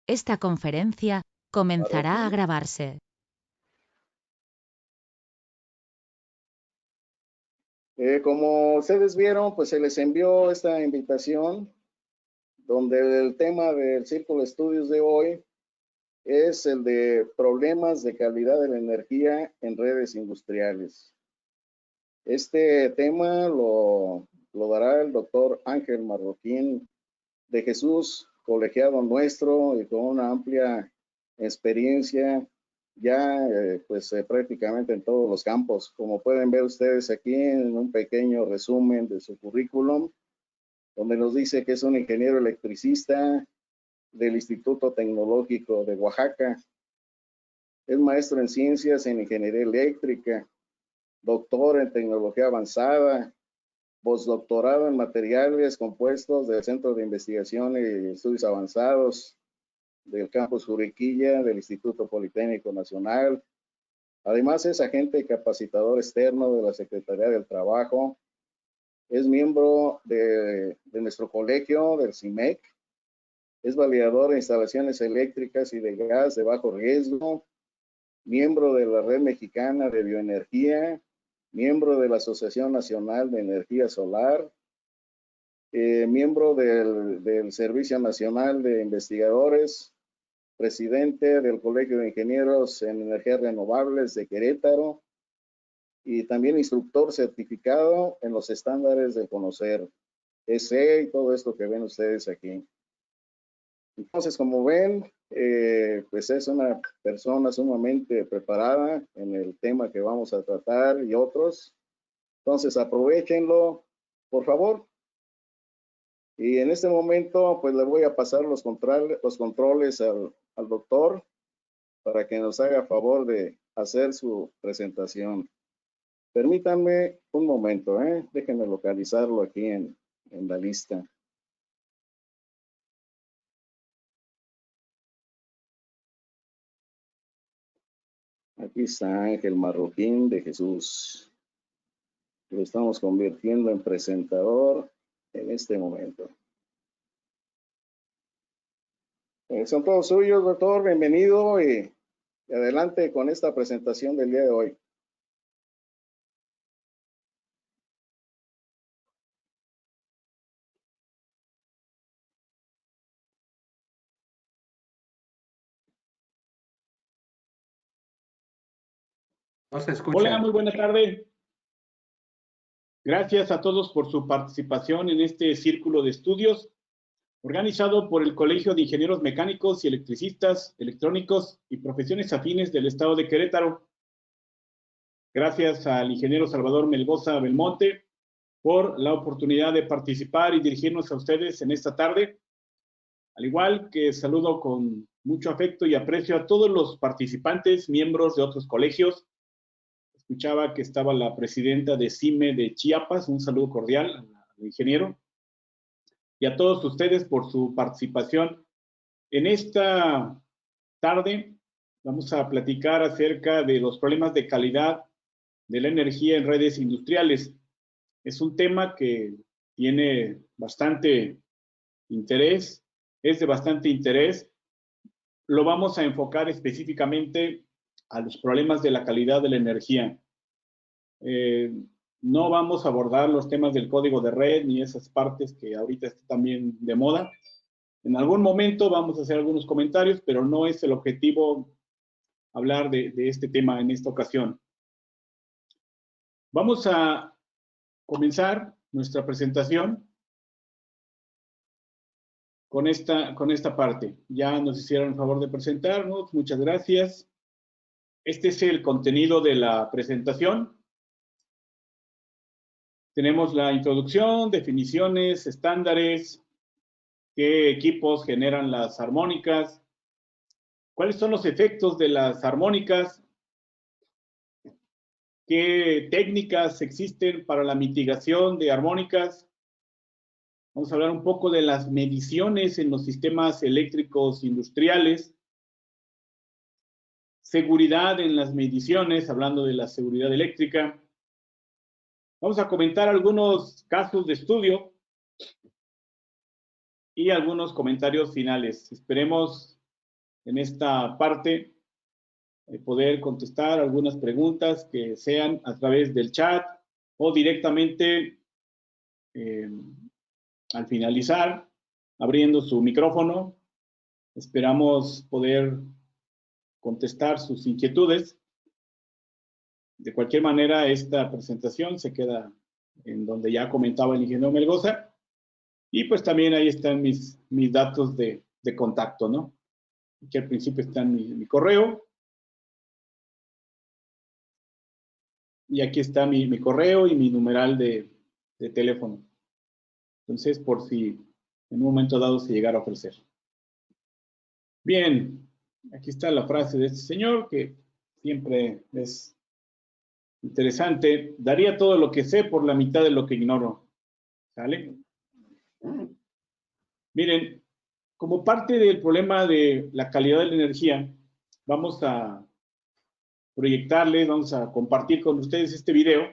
Esta conferencia comenzará a grabarse. Como ustedes vieron, pues se les envió esta invitación, donde el tema del Círculo de Estudios de hoy es el de problemas de calidad de la energía en redes industriales. Este tema lo dará el doctor Ángel Marroquín de Jesús, colegiado nuestro y con una amplia experiencia ya prácticamente en todos los campos. Como pueden ver ustedes aquí en un pequeño resumen de su currículum, donde nos dice que es un ingeniero electricista del Instituto Tecnológico de Oaxaca, es maestro en ciencias en ingeniería eléctrica, doctor en tecnología avanzada, postdoctorado en materiales compuestos del Centro de Investigación y Estudios Avanzados del campus Juriquilla del Instituto Politécnico Nacional. Además es agente capacitador externo de la Secretaría del Trabajo. Es miembro de nuestro colegio, del CIMEC. Es validador de instalaciones eléctricas y de gas de bajo riesgo. Miembro de la Red Mexicana de Bioenergía. Miembro de la Asociación Nacional de Energía Solar. Miembro del Servicio Nacional de Investigadores, presidente del Colegio de Ingenieros en Energías Renovables de Querétaro y también instructor certificado en los estándares de conocer, ESE y todo esto que ven ustedes aquí. Entonces, como ven, pues es una persona sumamente preparada en el tema que vamos a tratar y otros. Entonces, aprovechenlo, por favor. Y en este momento, pues le voy a pasar los controles al doctor para que nos haga favor de hacer su presentación. Permítanme un momento, déjenme localizarlo aquí en la lista. Aquí está Ángel Marroquín de Jesús. Lo estamos convirtiendo en presentador en este momento. Son todos suyos, doctor. Bienvenido y adelante con esta presentación del día de hoy. No se escucha. Hola, muy buena tarde. Gracias a todos por su participación en este círculo de estudios organizado por el Colegio de Ingenieros Mecánicos y Electricistas, Electrónicos y Profesiones Afines del Estado de Querétaro. Gracias al ingeniero Salvador Melgoza Belmonte por la oportunidad de participar y dirigirnos a ustedes en esta tarde. Al igual que saludo con mucho afecto y aprecio a todos los participantes, miembros de otros colegios. Escuchaba que estaba la presidenta de CIME de Chiapas. Un saludo cordial al ingeniero. Y a todos ustedes por su participación. En esta tarde vamos a platicar acerca de los problemas de calidad de la energía en redes industriales. Es un tema que tiene bastante interés, es de bastante interés. Lo vamos a enfocar específicamente a los problemas de la calidad de la energía. No vamos a abordar los temas del código de red ni esas partes que ahorita están también de moda. En algún momento vamos a hacer algunos comentarios, pero no es el objetivo hablar de este tema en esta ocasión. Vamos a comenzar nuestra presentación con esta parte. Ya nos hicieron el favor de presentarnos. Muchas gracias. Este es el contenido de la presentación. Tenemos la introducción, definiciones, estándares, qué equipos generan las armónicas, cuáles son los efectos de las armónicas, qué técnicas existen para la mitigación de armónicas. Vamos a hablar un poco de las mediciones en los sistemas eléctricos industriales, seguridad en las mediciones, hablando de la seguridad eléctrica. Vamos a comentar algunos casos de estudio y algunos comentarios finales. Esperemos en esta parte poder contestar algunas preguntas que sean a través del chat o directamente al finalizar, abriendo su micrófono. Esperamos poder contestar sus inquietudes. De cualquier manera, esta presentación se queda en donde ya comentaba el ingeniero Melgoza. Y pues también ahí están mis datos de contacto, ¿no? Aquí al principio está mi correo. Y aquí está mi correo y mi numeral de teléfono. Entonces, por si en un momento dado se llegara a ofrecer. Bien, aquí está la frase de este señor, que siempre es interesante. Daría todo lo que sé por la mitad de lo que ignoro. ¿Sale? Miren, como parte del problema de la calidad de la energía, vamos a proyectarles, vamos a compartir con ustedes este video,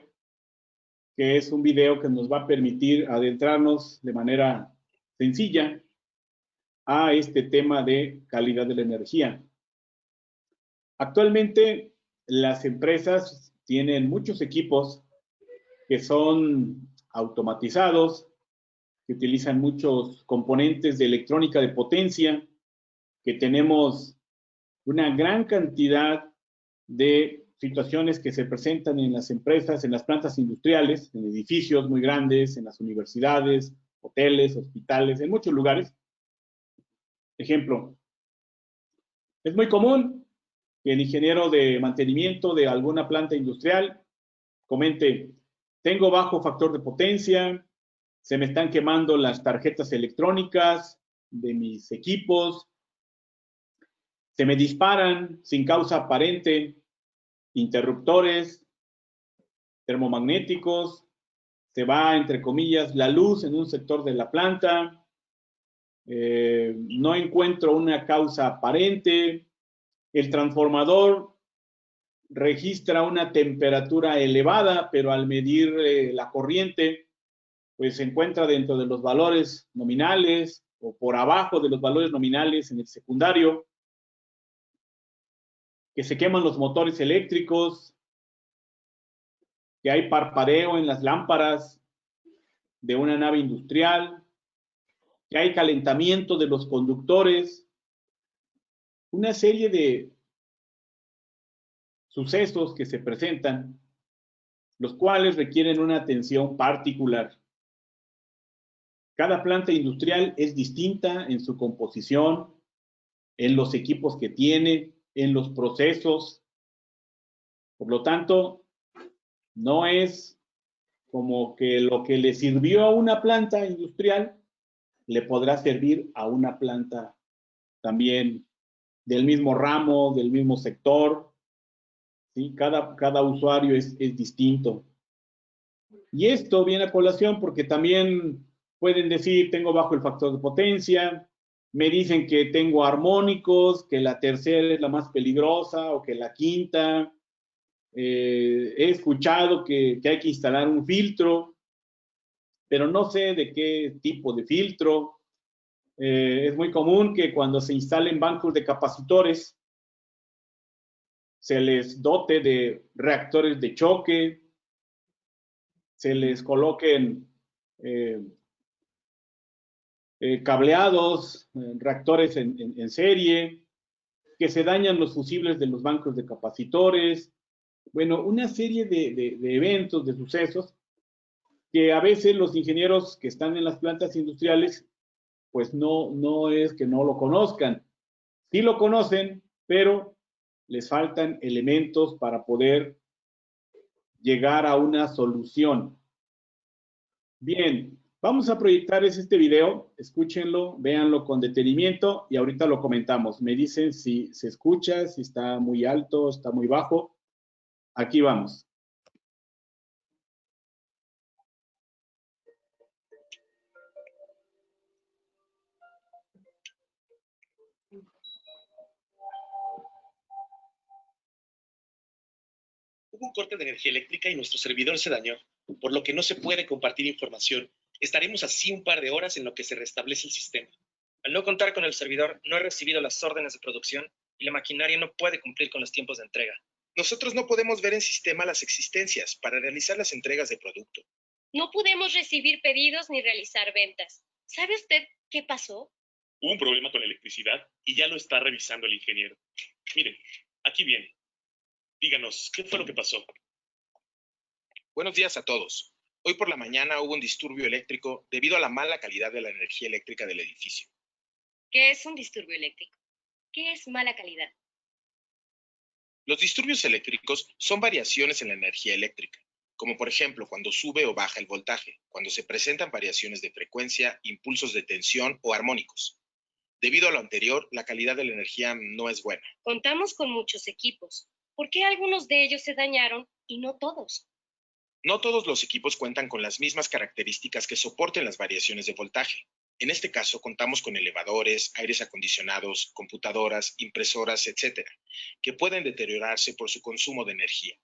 que es un video que nos va a permitir adentrarnos de manera sencilla a este tema de calidad de la energía. Actualmente, las empresas tienen muchos equipos que son automatizados, que utilizan muchos componentes de electrónica de potencia, que tenemos una gran cantidad de situaciones que se presentan en las empresas, en las plantas industriales, en edificios muy grandes, en las universidades, hoteles, hospitales, en muchos lugares. Ejemplo, es muy común que el ingeniero de mantenimiento de alguna planta industrial comente: tengo bajo factor de potencia, se me están quemando las tarjetas electrónicas de mis equipos, se me disparan sin causa aparente interruptores termomagnéticos, se va, entre comillas, la luz en un sector de la planta, no encuentro una causa aparente, el transformador registra una temperatura elevada, pero al medir la corriente, pues se encuentra dentro de los valores nominales o por abajo de los valores nominales en el secundario, que se queman los motores eléctricos, que hay parpadeo en las lámparas de una nave industrial, que hay calentamiento de los conductores, una serie de sucesos que se presentan, los cuales requieren una atención particular. Cada planta industrial es distinta en su composición, en los equipos que tiene, en los procesos. Por lo tanto, no es como que lo que le sirvió a una planta industrial le podrá servir a una planta también del mismo ramo, del mismo sector. ¿Sí? Cada usuario es distinto. Y esto viene a colación porque también pueden decir: tengo bajo el factor de potencia, me dicen que tengo armónicos, que la tercera es la más peligrosa o que la quinta. He escuchado que hay que instalar un filtro, pero no sé de qué tipo de filtro. Es muy común que cuando se instalen bancos de capacitores se les dote de reactores de choque, se les coloquen cableados, reactores en serie, que se dañan los fusibles de los bancos de capacitores. Bueno, una serie de eventos, de sucesos, que a veces los ingenieros que están en las plantas industriales, pues no es que no lo conozcan. Sí lo conocen, pero les faltan elementos para poder llegar a una solución. Bien, vamos a proyectarles este video, escúchenlo, véanlo con detenimiento y ahorita lo comentamos. Me dicen si se escucha, si está muy alto, está muy bajo. Aquí vamos. Hubo un corte de energía eléctrica y nuestro servidor se dañó, por lo que no se puede compartir información. Estaremos así un par de horas en lo que se restablece el sistema. Al no contar con el servidor, no he recibido las órdenes de producción y la maquinaria no puede cumplir con los tiempos de entrega. Nosotros no podemos ver en sistema las existencias para realizar las entregas de producto. No podemos recibir pedidos ni realizar ventas. ¿Sabe usted qué pasó? Hubo un problema con la electricidad y ya lo está revisando el ingeniero. Miren, aquí viene. Díganos, ¿qué fue lo que pasó? Buenos días a todos. Hoy por la mañana hubo un disturbio eléctrico debido a la mala calidad de la energía eléctrica del edificio. ¿Qué es un disturbio eléctrico? ¿Qué es mala calidad? Los disturbios eléctricos son variaciones en la energía eléctrica, como por ejemplo cuando sube o baja el voltaje, cuando se presentan variaciones de frecuencia, impulsos de tensión o armónicos. Debido a lo anterior, la calidad de la energía no es buena. Contamos con muchos equipos. ¿Por qué algunos de ellos se dañaron y no todos? No todos los equipos cuentan con las mismas características que soporten las variaciones de voltaje. En este caso, contamos con elevadores, aires acondicionados, computadoras, impresoras, etc., que pueden deteriorarse por su consumo de energía.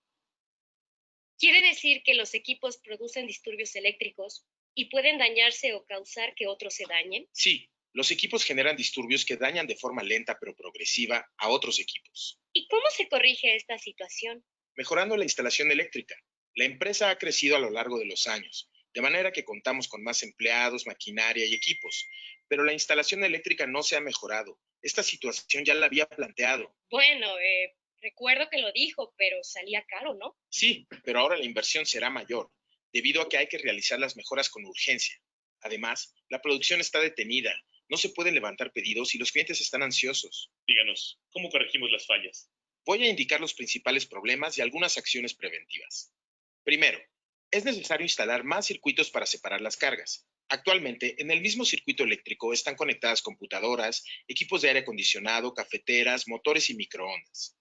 ¿Quiere decir que los equipos producen disturbios eléctricos y pueden dañarse o causar que otros se dañen? Sí, los equipos generan disturbios que dañan de forma lenta pero progresiva a otros equipos. ¿Y cómo se corrige esta situación? Mejorando la instalación eléctrica. La empresa ha crecido a lo largo de los años, de manera que contamos con más empleados, maquinaria y equipos, pero la instalación eléctrica no se ha mejorado. Esta situación ya la había planteado. Bueno, recuerdo que lo dijo, pero salía caro, ¿no? Sí, pero ahora la inversión será mayor, debido a que hay que realizar las mejoras con urgencia. Además, la producción está detenida, no se pueden levantar pedidos y los clientes están ansiosos. Díganos, ¿cómo corregimos las fallas? Voy a indicar los principales problemas y algunas acciones preventivas. Primero, es necesario instalar más circuitos para separar las cargas. Actualmente, en el mismo circuito eléctrico están conectadas computadoras, equipos de aire acondicionado, cafeteras, motores y microondas.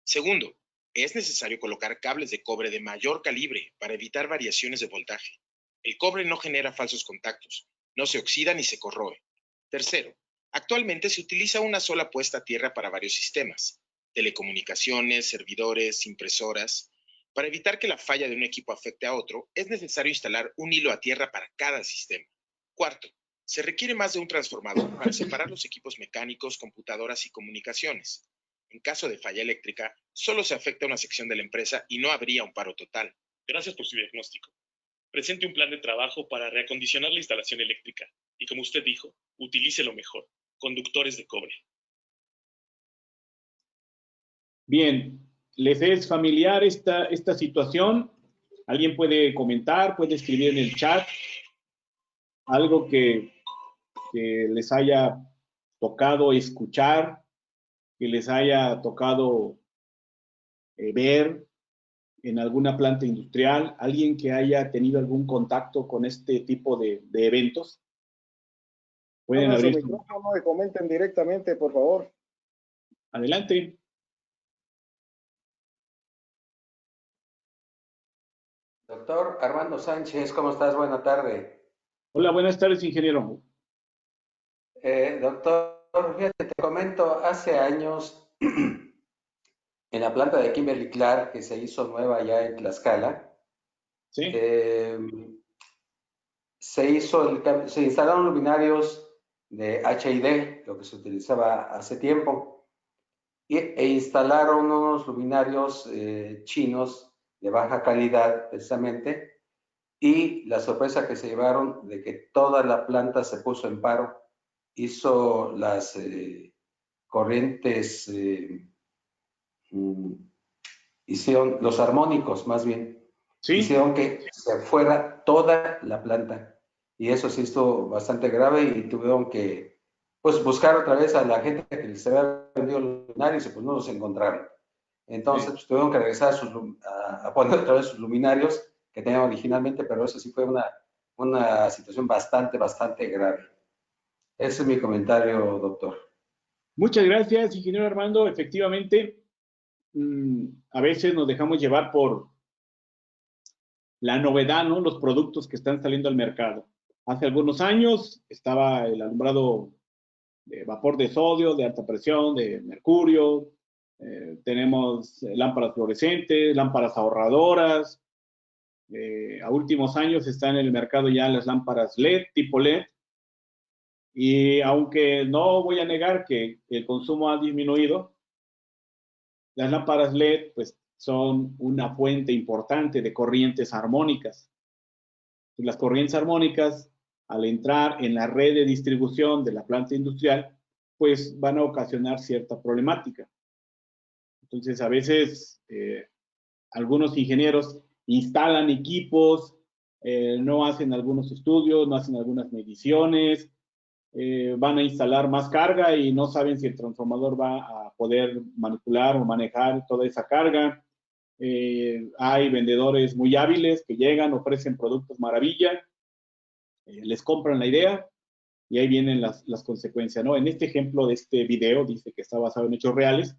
Segundo, es necesario colocar cables de cobre de mayor calibre para evitar variaciones de voltaje. El cobre no genera falsos contactos, no se oxida ni se corroe. Tercero, actualmente se utiliza una sola puesta a tierra para varios sistemas: telecomunicaciones, servidores, impresoras. Para evitar que la falla de un equipo afecte a otro, es necesario instalar un hilo a tierra para cada sistema. Cuarto, se requiere más de un transformador para separar los equipos mecánicos, computadoras y comunicaciones. En caso de falla eléctrica, solo se afecta una sección de la empresa y no habría un paro total. Gracias por su diagnóstico. Presente un plan de trabajo para reacondicionar la instalación eléctrica y, como usted dijo, utilice lo mejor, conductores de cobre. Bien, ¿les es familiar esta situación? ¿Alguien puede comentar, puede escribir en el chat algo que les haya tocado escuchar, que les haya tocado ver en alguna planta industrial? ¿Alguien que haya tenido algún contacto con este tipo de eventos? Pueden Abran su abrir su micrófono y comenten directamente, por favor. Adelante. Doctor Armando Sánchez, ¿cómo estás? Buena tarde. Hola, buenas tardes, ingeniero. Doctor, fíjate, te comento, hace años en la planta de Kimberly Clark, que se hizo nueva ya en Tlaxcala, ¿Sí? se instalaron luminarios de HID, lo que se utilizaba hace tiempo, e instalaron unos luminarios chinos de baja calidad, precisamente, y la sorpresa que se llevaron de que toda la planta se puso en paro, hizo las corrientes, hicieron los armónicos más bien, ¿Sí? hicieron que se fuera toda la planta, y eso sí estuvo bastante grave y tuvieron que pues buscar otra vez a la gente que les había vendido los luminarios y pues no los encontraron. Entonces pues, tuvieron que regresar a poner otra vez sus luminarios que tenían originalmente, pero eso sí fue una situación bastante grave. Ese es mi comentario, doctor. Muchas gracias, ingeniero Armando. Efectivamente, a veces nos dejamos llevar por la novedad, ¿no? Los productos que están saliendo al mercado. Hace algunos años estaba el alumbrado de vapor de sodio, de alta presión, de mercurio. Tenemos lámparas fluorescentes, lámparas ahorradoras. A últimos años están en el mercado ya las lámparas LED, tipo LED. Y aunque no voy a negar que el consumo ha disminuido, las lámparas LED pues, son una fuente importante de corrientes armónicas. Las corrientes armónicas, al entrar en la red de distribución de la planta industrial, pues van a ocasionar cierta problemática. Entonces, a veces algunos ingenieros instalan equipos, no hacen algunos estudios, no hacen algunas mediciones, van a instalar más carga y no saben si el transformador va a poder manipular o manejar toda esa carga. Hay vendedores muy hábiles que llegan, ofrecen productos maravilla, les compran la idea y ahí vienen las consecuencias, ¿no? En este ejemplo de este video, dice que está basado en hechos reales,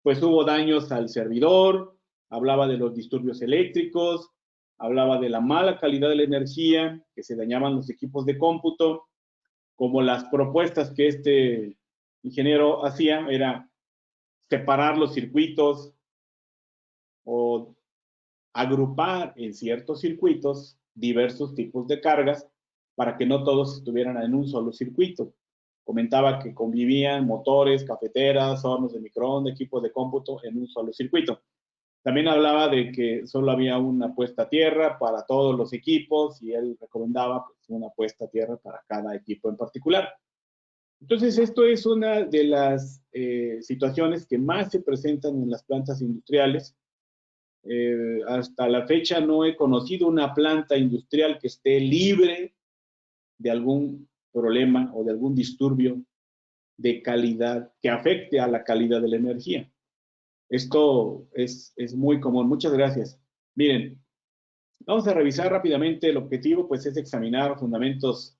pues hubo daños al servidor, hablaba de los disturbios eléctricos, hablaba de la mala calidad de la energía, que se dañaban los equipos de cómputo, como las propuestas que este ingeniero hacía era separar los circuitos o agrupar en ciertos circuitos diversos tipos de cargas para que no todos estuvieran en un solo circuito. Comentaba que convivían motores, cafeteras, hornos de microondas, equipos de cómputo en un solo circuito. También hablaba de que solo había una puesta a tierra para todos los equipos y él recomendaba pues, una puesta a tierra para cada equipo en particular. Entonces, esto es una de las situaciones que más se presentan en las plantas industriales. Hasta la fecha no he conocido una planta industrial que esté libre de algún problema o de algún disturbio de calidad que afecte a la calidad de la energía. Esto es muy común. Muchas gracias. Miren, vamos a revisar rápidamente. El objetivo pues es examinar fundamentos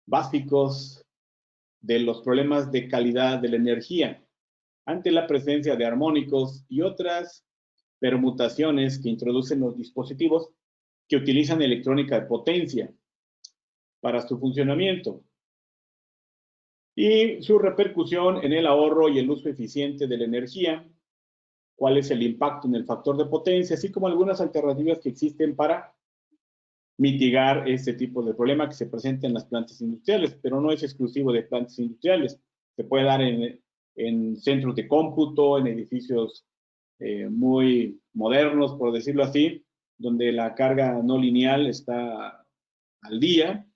básicos de los problemas de calidad de la energía ante la presencia de armónicos y otras permutaciones que introducen los dispositivos que utilizan electrónica de potencia para su funcionamiento y su repercusión en el ahorro y el uso eficiente de la energía, cuál es el impacto en el factor de potencia, así como algunas alternativas que existen para mitigar este tipo de problema que se presenta en las plantas industriales, pero no es exclusivo de plantas industriales. Se puede dar en centros de cómputo, en edificios muy modernos, por decirlo así, donde la carga no lineal está al día.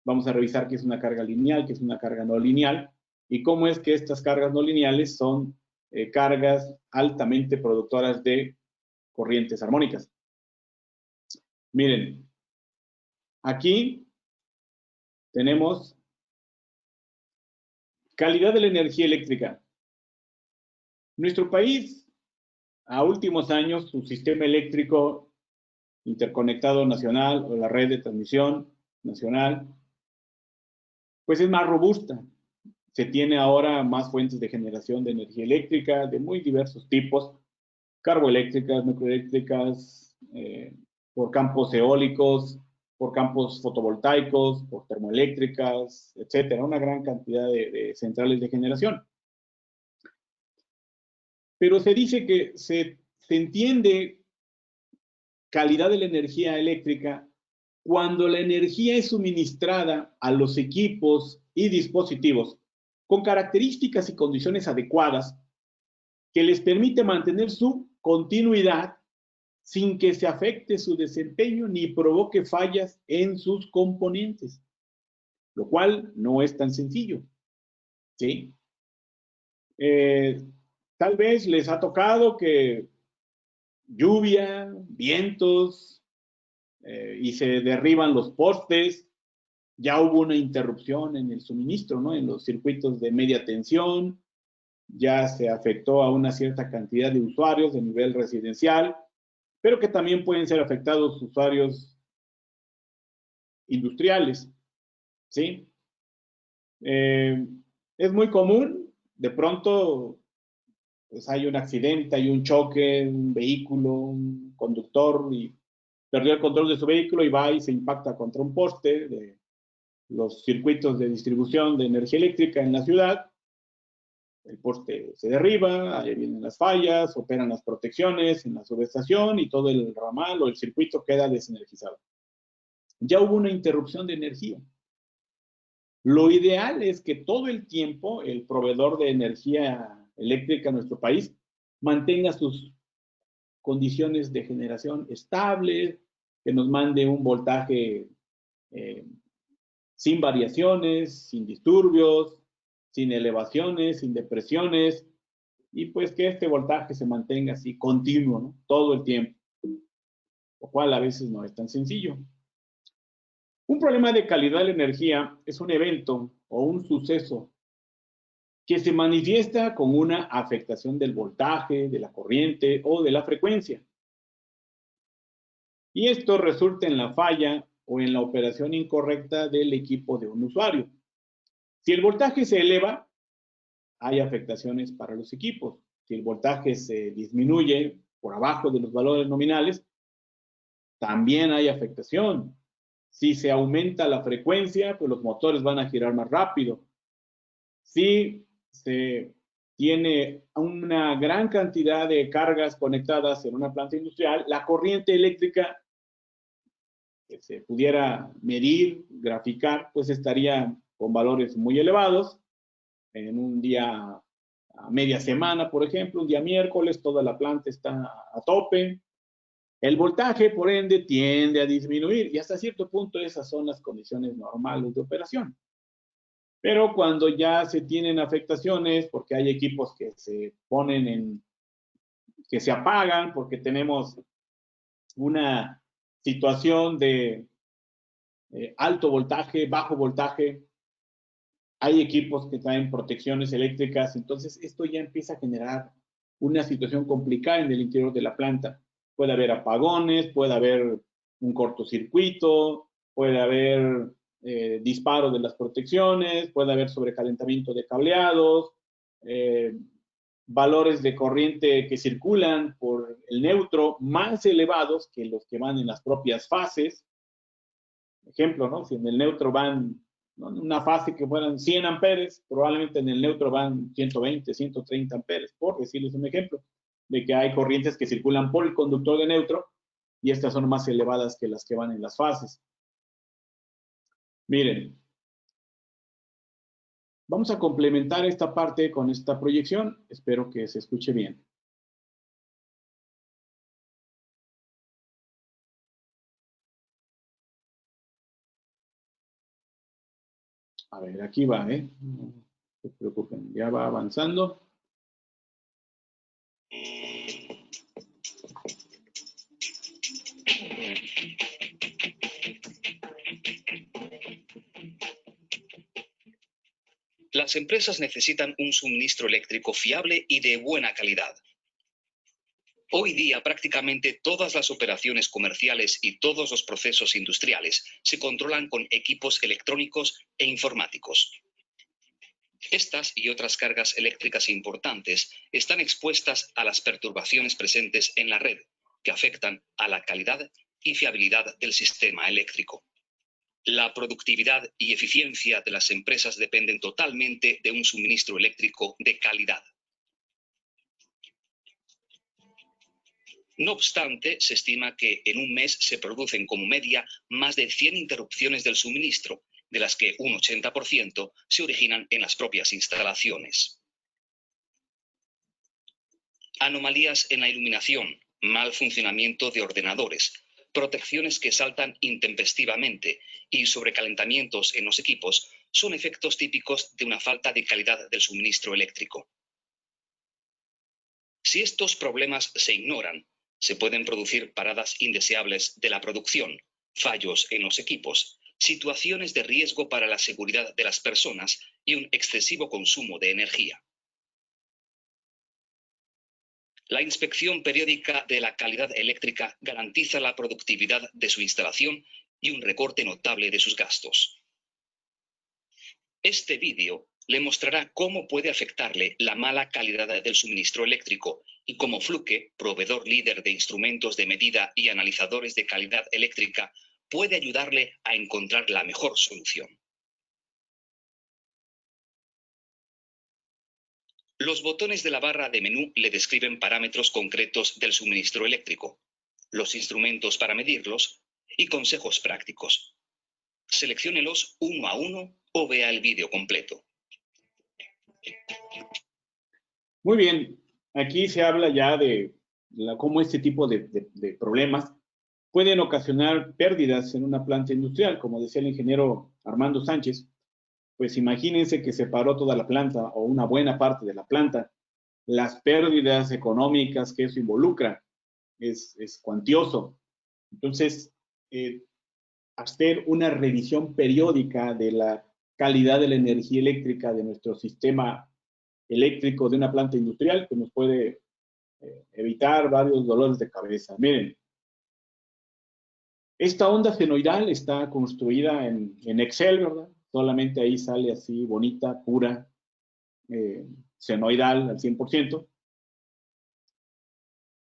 Vamos a revisar qué es una carga lineal, qué es una carga no lineal, y cómo es que estas cargas no lineales son cargas altamente productoras de corrientes armónicas. Miren, aquí tenemos calidad de la energía eléctrica. Nuestro país, a últimos años, su sistema eléctrico interconectado nacional o la red de transmisión nacional, pues es más robusta. Se tiene ahora más fuentes de generación de energía eléctrica de muy diversos tipos, carboeléctricas, microeléctricas, por campos eólicos, por campos fotovoltaicos, por termoeléctricas, etcétera, una gran cantidad de centrales de generación. Pero se dice que se entiende calidad de la energía eléctrica cuando la energía es suministrada a los equipos y dispositivos con características y condiciones adecuadas que les permite mantener su continuidad sin que se afecte su desempeño ni provoque fallas en sus componentes, lo cual no es tan sencillo, ¿sí? Tal vez les ha tocado que lluvia, vientos, y se derriban los postes, ya hubo una interrupción en el suministro, ¿no? En los circuitos de media tensión, ya se afectó a una cierta cantidad de usuarios de nivel residencial, pero que también pueden ser afectados usuarios industriales, ¿sí? Es muy común, de pronto, pues hay un accidente, hay un choque, un vehículo, un conductor y perdió el control de su vehículo y va y se impacta contra un poste de los circuitos de distribución de energía eléctrica en la ciudad. El poste se derriba, ahí vienen las fallas, operan las protecciones en la subestación y todo el ramal o el circuito queda desenergizado. Ya hubo una interrupción de energía. Lo ideal es que todo el tiempo el proveedor de energía eléctrica en nuestro país mantenga sus condiciones de generación estables, que nos mande un voltaje sin variaciones, sin disturbios, sin elevaciones, sin depresiones, y pues que este voltaje se mantenga así continuo, ¿no? Todo el tiempo, lo cual a veces no es tan sencillo. Un problema de calidad de la energía es un evento o un suceso que se manifiesta con una afectación del voltaje, de la corriente o de la frecuencia. Y esto resulta en la falla o en la operación incorrecta del equipo de un usuario. Si el voltaje se eleva, hay afectaciones para los equipos. Si el voltaje se disminuye por abajo de los valores nominales, también hay afectación. Si se aumenta la frecuencia, pues los motores van a girar más rápido. Si se tiene una gran cantidad de cargas conectadas en una planta industrial, la corriente eléctrica que se pudiera medir, graficar, pues estaría con valores muy elevados. En un día, a media semana, por ejemplo, un día miércoles, toda la planta está a tope. El voltaje, por ende, tiende a disminuir y hasta cierto punto esas son las condiciones normales de operación. Pero cuando ya se tienen afectaciones, porque hay equipos que se ponen que se apagan, porque tenemos una situación de alto voltaje, bajo voltaje, hay equipos que traen protecciones eléctricas, entonces esto ya empieza a generar una situación complicada en el interior de la planta. Puede haber apagones, puede haber un cortocircuito, puede haber disparo de las protecciones, puede haber sobrecalentamiento de cableados, valores de corriente que circulan por el neutro más elevados que los que van en las propias fases. Ejemplo, ¿no? Si en el neutro van, ¿no?, una fase que fueran 100 amperes, probablemente en el neutro van 120, 130 amperes, por decirles un ejemplo, de que hay corrientes que circulan por el conductor de neutro y estas son más elevadas que las que van en las fases. Miren, vamos a complementar esta parte con esta proyección. Espero que se escuche bien. A ver, aquí va, ¿eh? No se preocupen, ya va avanzando. Las empresas necesitan un suministro eléctrico fiable y de buena calidad. Hoy día prácticamente todas las operaciones comerciales y todos los procesos industriales se controlan con equipos electrónicos e informáticos. Estas y otras cargas eléctricas importantes están expuestas a las perturbaciones presentes en la red, que afectan a la calidad y fiabilidad del sistema eléctrico. La productividad y eficiencia de las empresas dependen totalmente de un suministro eléctrico de calidad. No obstante, se estima que en un mes se producen como media más de 100 interrupciones del suministro, de las que un 80% se originan en las propias instalaciones. Anomalías en la iluminación, mal funcionamiento de ordenadores, protecciones que saltan intempestivamente y sobrecalentamientos en los equipos son efectos típicos de una falta de calidad del suministro eléctrico. Si estos problemas se ignoran, se pueden producir paradas indeseables de la producción, fallos en los equipos, situaciones de riesgo para la seguridad de las personas y un excesivo consumo de energía. La inspección periódica de la calidad eléctrica garantiza la productividad de su instalación y un recorte notable de sus gastos. Este vídeo le mostrará cómo puede afectarle la mala calidad del suministro eléctrico y cómo Fluke, proveedor líder de instrumentos de medida y analizadores de calidad eléctrica, puede ayudarle a encontrar la mejor solución. Los botones de la barra de menú le describen parámetros concretos del suministro eléctrico, los instrumentos para medirlos y consejos prácticos. Selecciónelos uno a uno o vea el vídeo completo. Muy bien, aquí se habla ya de cómo este tipo de problemas pueden ocasionar pérdidas en una planta industrial, como decía el ingeniero Armando Sánchez. Pues imagínense que se paró toda la planta o una buena parte de la planta. Las pérdidas económicas que eso involucra es cuantioso. Entonces, hacer una revisión periódica de la calidad de la energía eléctrica de nuestro sistema eléctrico de una planta industrial, que nos puede evitar varios dolores de cabeza. Miren, esta onda senoidal está construida en Excel, ¿verdad? Solamente ahí sale así bonita, pura, senoidal al 100%.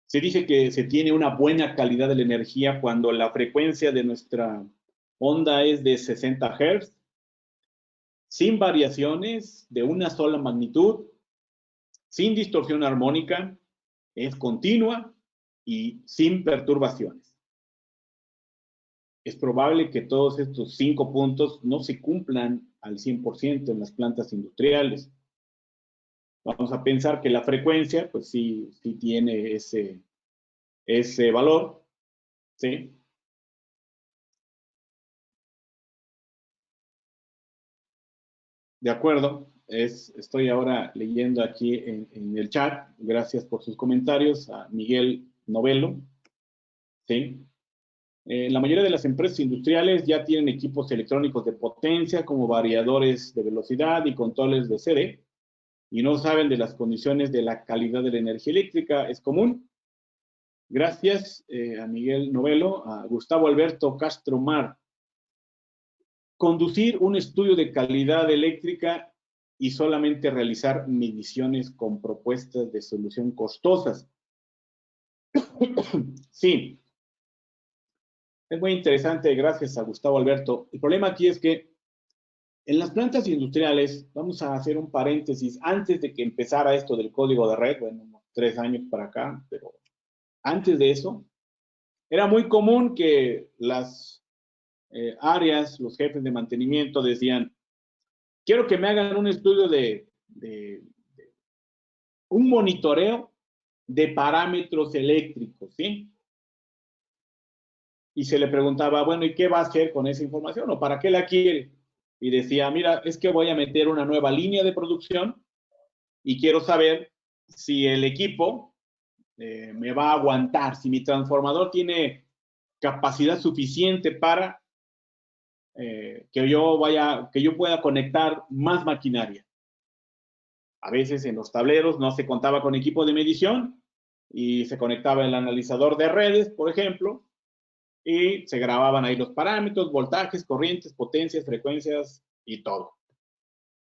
Se dice que se tiene una buena calidad de la energía cuando la frecuencia de nuestra onda es de 60 Hz, sin variaciones, de una sola magnitud, sin distorsión armónica, es continua y sin perturbaciones. Es probable que todos estos 5 puntos no se cumplan al 100% en las plantas industriales. Vamos a pensar que la frecuencia, pues sí tiene ese valor, ¿sí? De acuerdo, estoy ahora leyendo aquí en el chat, gracias por sus comentarios, a Miguel Novelo, ¿sí? La mayoría de las empresas industriales ya tienen equipos electrónicos de potencia como variadores de velocidad y controles de CD y no saben de las condiciones de la calidad de la energía eléctrica. Es común. Gracias a Miguel Novelo, a Gustavo Alberto Castro Mar. Conducir un estudio de calidad eléctrica y solamente realizar mediciones con propuestas de solución costosas. Sí. Es muy interesante, gracias a Gustavo Alberto. El problema aquí es que en las plantas industriales, vamos a hacer un paréntesis, antes de que empezara esto del código de red, bueno, unos 3 años para acá, pero antes de eso, era muy común que las áreas, los jefes de mantenimiento decían, quiero que me hagan un estudio un monitoreo de parámetros eléctricos, ¿sí? Y se le preguntaba, bueno, ¿y qué va a hacer con esa información? ¿O para qué la quiere? Y decía, mira, es que voy a meter una nueva línea de producción y quiero saber si el equipo me va a aguantar, si mi transformador tiene capacidad suficiente para que yo pueda conectar más maquinaria. A veces en los tableros no se contaba con equipo de medición y se conectaba el analizador de redes, por ejemplo, y se grababan ahí los parámetros, voltajes, corrientes, potencias, frecuencias y todo.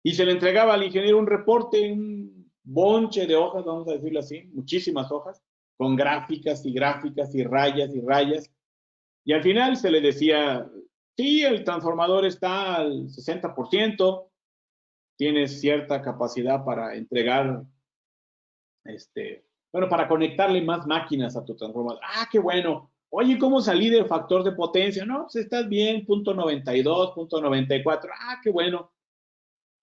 Y se le entregaba al ingeniero un reporte, un bonche de hojas, vamos a decirlo así, muchísimas hojas, con gráficas y gráficas y rayas y rayas. Y al final se le decía, sí, el transformador está al 60%, tienes cierta capacidad para entregar, bueno, para conectarle más máquinas a tu transformador. Ah, qué bueno. Oye, ¿cómo salí del factor de potencia? No, pues estás bien, punto 92, punto 94. Ah, qué bueno.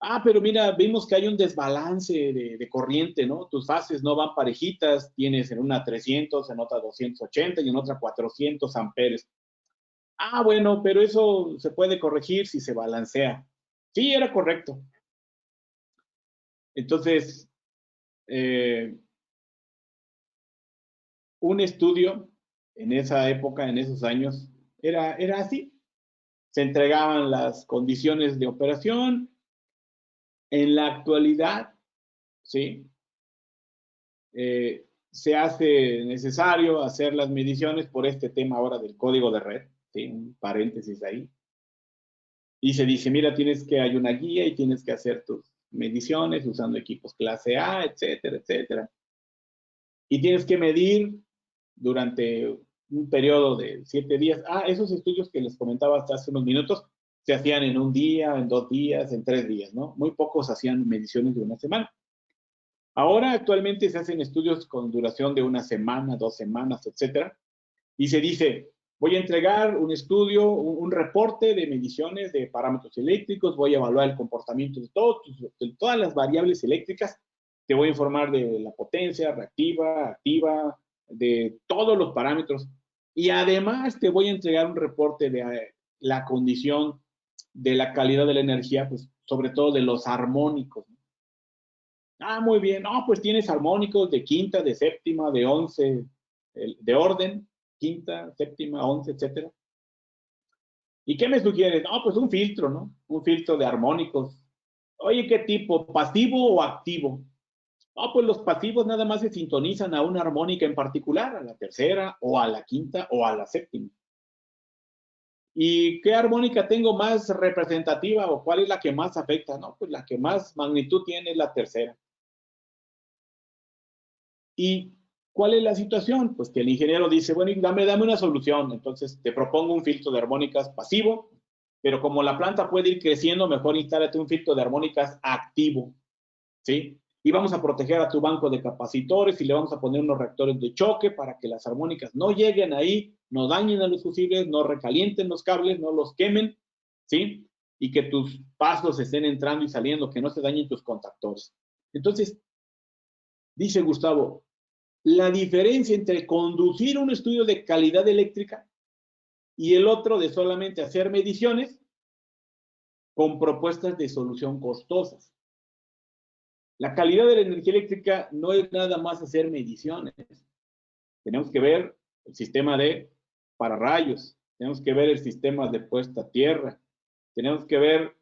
Ah, pero mira, vimos que hay un desbalance de corriente, ¿no? Tus fases no van parejitas, tienes en una 300, en otra 280 y en otra 400 amperes. Ah, bueno, pero eso se puede corregir si se balancea. Sí, era correcto. Entonces, un estudio en esa época, en esos años, era así. Se entregaban las condiciones de operación. En la actualidad, ¿sí? Se hace necesario hacer las mediciones por este tema ahora del código de red, ¿sí? Un paréntesis ahí. Y se dice, mira, hay una guía y tienes que hacer tus mediciones usando equipos clase A, etcétera, etcétera. Y tienes que medir durante un periodo de 7 días. Esos estudios que les comentaba hasta hace unos minutos se hacían en un día, en 2 días, en 3 días, ¿no? Muy pocos hacían mediciones de una semana. Ahora actualmente se hacen estudios con duración de 1 semana, 2 semanas, etcétera. Y se dice, Voy a entregar un estudio, un reporte de mediciones de parámetros eléctricos, voy a evaluar el comportamiento de todas las variables eléctricas, te voy a informar de la potencia, reactiva, activa, de todos los parámetros. Y además te voy a entregar un reporte de la condición de la calidad de la energía, pues sobre todo de los armónicos. Ah, muy bien. No, pues tienes armónicos de quinta, de séptima, de 11, de orden, quinta, séptima, 11, etcétera. ¿Y qué me sugieres? No, pues un filtro, ¿no? Un filtro de armónicos. Oye, ¿qué tipo? ¿Pasivo o activo? No, pues los pasivos nada más se sintonizan a una armónica en particular, a la tercera, o a la quinta, o a la séptima. ¿Y qué armónica tengo más representativa o cuál es la que más afecta? No, pues la que más magnitud tiene es la tercera. ¿Y cuál es la situación? Pues que el ingeniero dice, bueno, dame una solución. Entonces te propongo un filtro de armónicas pasivo, pero como la planta puede ir creciendo, mejor instálate un filtro de armónicas activo, ¿sí? Y vamos a proteger a tu banco de capacitores y le vamos a poner unos reactores de choque para que las armónicas no lleguen ahí, no dañen a los fusibles, no recalienten los cables, no los quemen, ¿sí? Y que tus pasos estén entrando y saliendo, que no se dañen tus contactores. Entonces, dice Gustavo, la diferencia entre conducir un estudio de calidad eléctrica y el otro de solamente hacer mediciones con propuestas de solución costosas. La calidad de la energía eléctrica no es nada más hacer mediciones. Tenemos que ver el sistema de pararrayos, tenemos que ver el sistema de puesta a tierra, tenemos que ver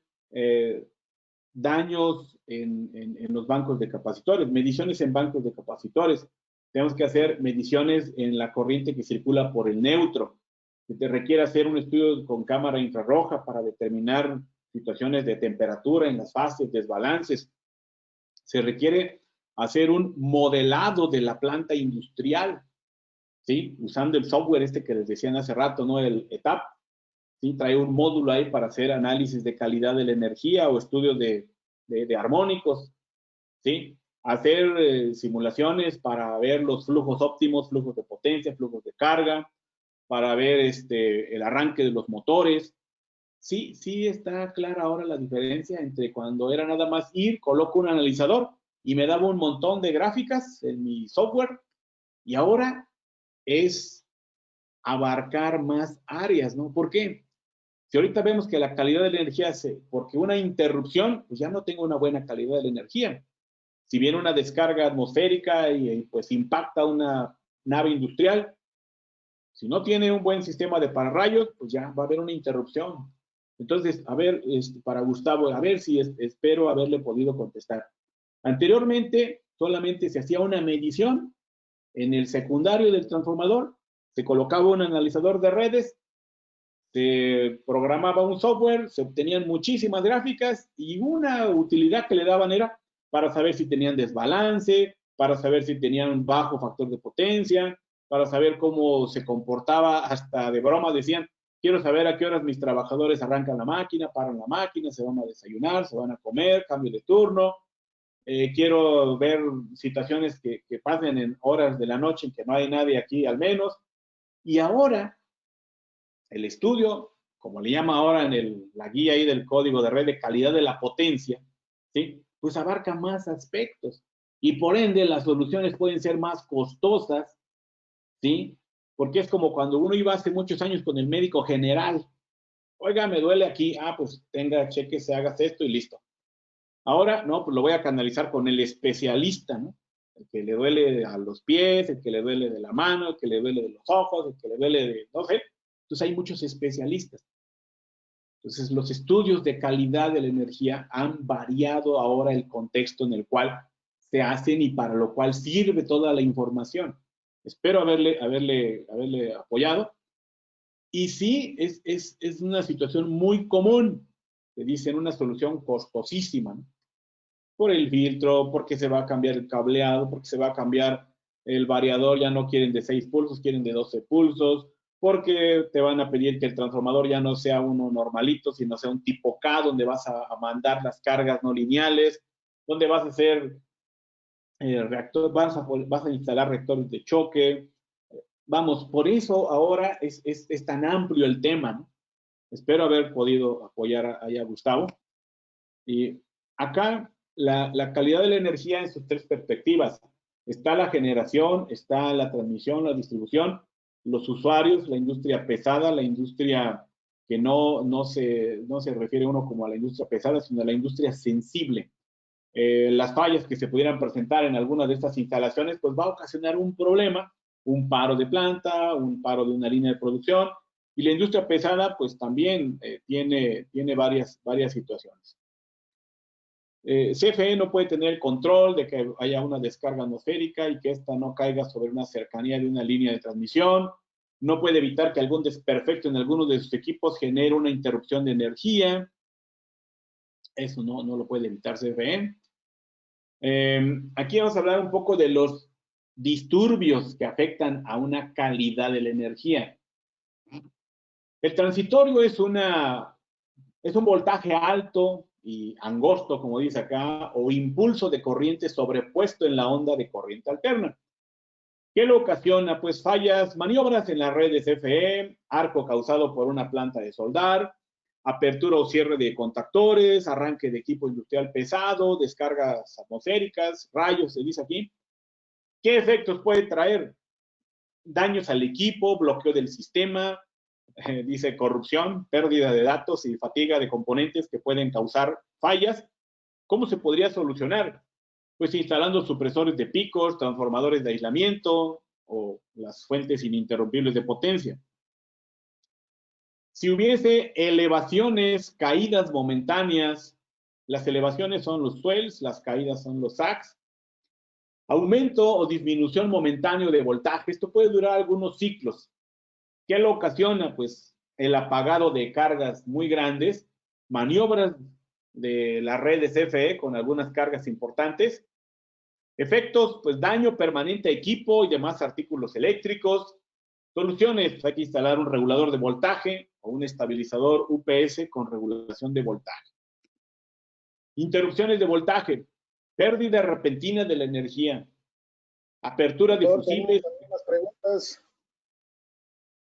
daños en los bancos de capacitores, mediciones en bancos de capacitores. Tenemos que hacer mediciones en la corriente que circula por el neutro. Que te requiere hacer un estudio con cámara infrarroja para determinar situaciones de temperatura en las fases, desbalances. Se requiere hacer un modelado de la planta industrial, ¿sí? Usando el software este que les decían hace rato, ¿no? El ETAP, ¿sí? Trae un módulo ahí para hacer análisis de calidad de la energía o estudios de armónicos, ¿sí? Hacer simulaciones para ver los flujos óptimos, flujos de potencia, flujos de carga, para ver el arranque de los motores. Sí, sí está clara ahora la diferencia entre cuando era nada más ir, coloco un analizador y me daba un montón de gráficas en mi software, y ahora es abarcar más áreas, ¿no? ¿Por qué? Si ahorita vemos que la calidad de la energía porque una interrupción, pues ya no tengo una buena calidad de la energía. Si viene una descarga atmosférica y pues impacta una nave industrial, si no tiene un buen sistema de pararrayos, pues ya va a haber una interrupción. Entonces, a ver, para Gustavo, a ver si espero haberle podido contestar. Anteriormente, solamente se hacía una medición en el secundario del transformador, se colocaba un analizador de redes, se programaba un software, se obtenían muchísimas gráficas y una utilidad que le daban era para saber si tenían desbalance, para saber si tenían un bajo factor de potencia, para saber cómo se comportaba, hasta de broma decían, quiero saber a qué horas mis trabajadores arrancan la máquina, paran la máquina, se van a desayunar, se van a comer, cambio de turno. Quiero ver situaciones que pasen en horas de la noche en que no hay nadie aquí al menos. Y ahora, el estudio, como le llama ahora en la guía ahí del código de red de calidad de la potencia, ¿sí? Pues abarca más aspectos. Y por ende, las soluciones pueden ser más costosas, ¿sí? Porque es como cuando uno iba hace muchos años con el médico general. Oiga, me duele aquí. Ah, pues tenga, cheque, hagas esto y listo. Ahora, no, pues lo voy a canalizar con el especialista, ¿no? El que le duele a los pies, el que le duele de la mano, el que le duele de los ojos, el que le duele de, no sé. Entonces hay muchos especialistas. Entonces los estudios de calidad de la energía han variado ahora el contexto en el cual se hacen y para lo cual sirve toda la información. Espero haberle apoyado. Y sí, es una situación muy común. Te dicen una solución costosísima, ¿no? Por el filtro, porque se va a cambiar el cableado, porque se va a cambiar el variador, ya no quieren de 6 pulsos, quieren de 12 pulsos, porque te van a pedir que el transformador ya no sea uno normalito, sino sea un tipo K, donde vas a mandar las cargas no lineales, donde vas a hacer reactor, vas a instalar reactores de choque. vamos, por eso ahora es tan amplio el tema, ¿no? Espero haber podido apoyar ahí a Gustavo. Y acá la calidad de la energía en sus tres perspectivas. Está la generación, está la transmisión, la distribución, los usuarios, la industria pesada, la industria que no se refiere uno como a la industria pesada, sino a la industria sensible. Las fallas que se pudieran presentar en algunas de estas instalaciones, pues va a ocasionar un problema, un paro de planta, un paro de una línea de producción, y la industria pesada, pues también tiene varias situaciones. CFE no puede tener el control de que haya una descarga atmosférica y que ésta no caiga sobre una cercanía de una línea de transmisión. No puede evitar que algún desperfecto en alguno de sus equipos genere una interrupción de energía. Eso no lo puede evitar CFE. Aquí vamos a hablar un poco de los disturbios que afectan a una calidad de la energía. El transitorio es un voltaje alto y angosto, como dice acá, o impulso de corriente sobrepuesto en la onda de corriente alterna. ¿Qué lo ocasiona? Pues fallas, maniobras en la red de CFE, arco causado por una planta de soldar, apertura o cierre de contactores, arranque de equipo industrial pesado, descargas atmosféricas, rayos, se dice aquí. ¿Qué efectos puede traer? Daños al equipo, bloqueo del sistema, dice corrupción, pérdida de datos y fatiga de componentes que pueden causar fallas. ¿Cómo se podría solucionar? Pues instalando supresores de picos, transformadores de aislamiento o las fuentes ininterrumpibles de potencia. Si hubiese elevaciones, caídas momentáneas, las elevaciones son los swells, las caídas son los sags. Aumento o disminución momentáneo de voltaje, esto puede durar algunos ciclos. ¿Qué lo ocasiona? Pues el apagado de cargas muy grandes, maniobras de la red de CFE con algunas cargas importantes, efectos, pues daño permanente a equipo y demás artículos eléctricos. Soluciones, hay que instalar un regulador de voltaje o un estabilizador UPS con regulación de voltaje. Interrupciones de voltaje, pérdida repentina de la energía, apertura de fusibles. Algunas preguntas.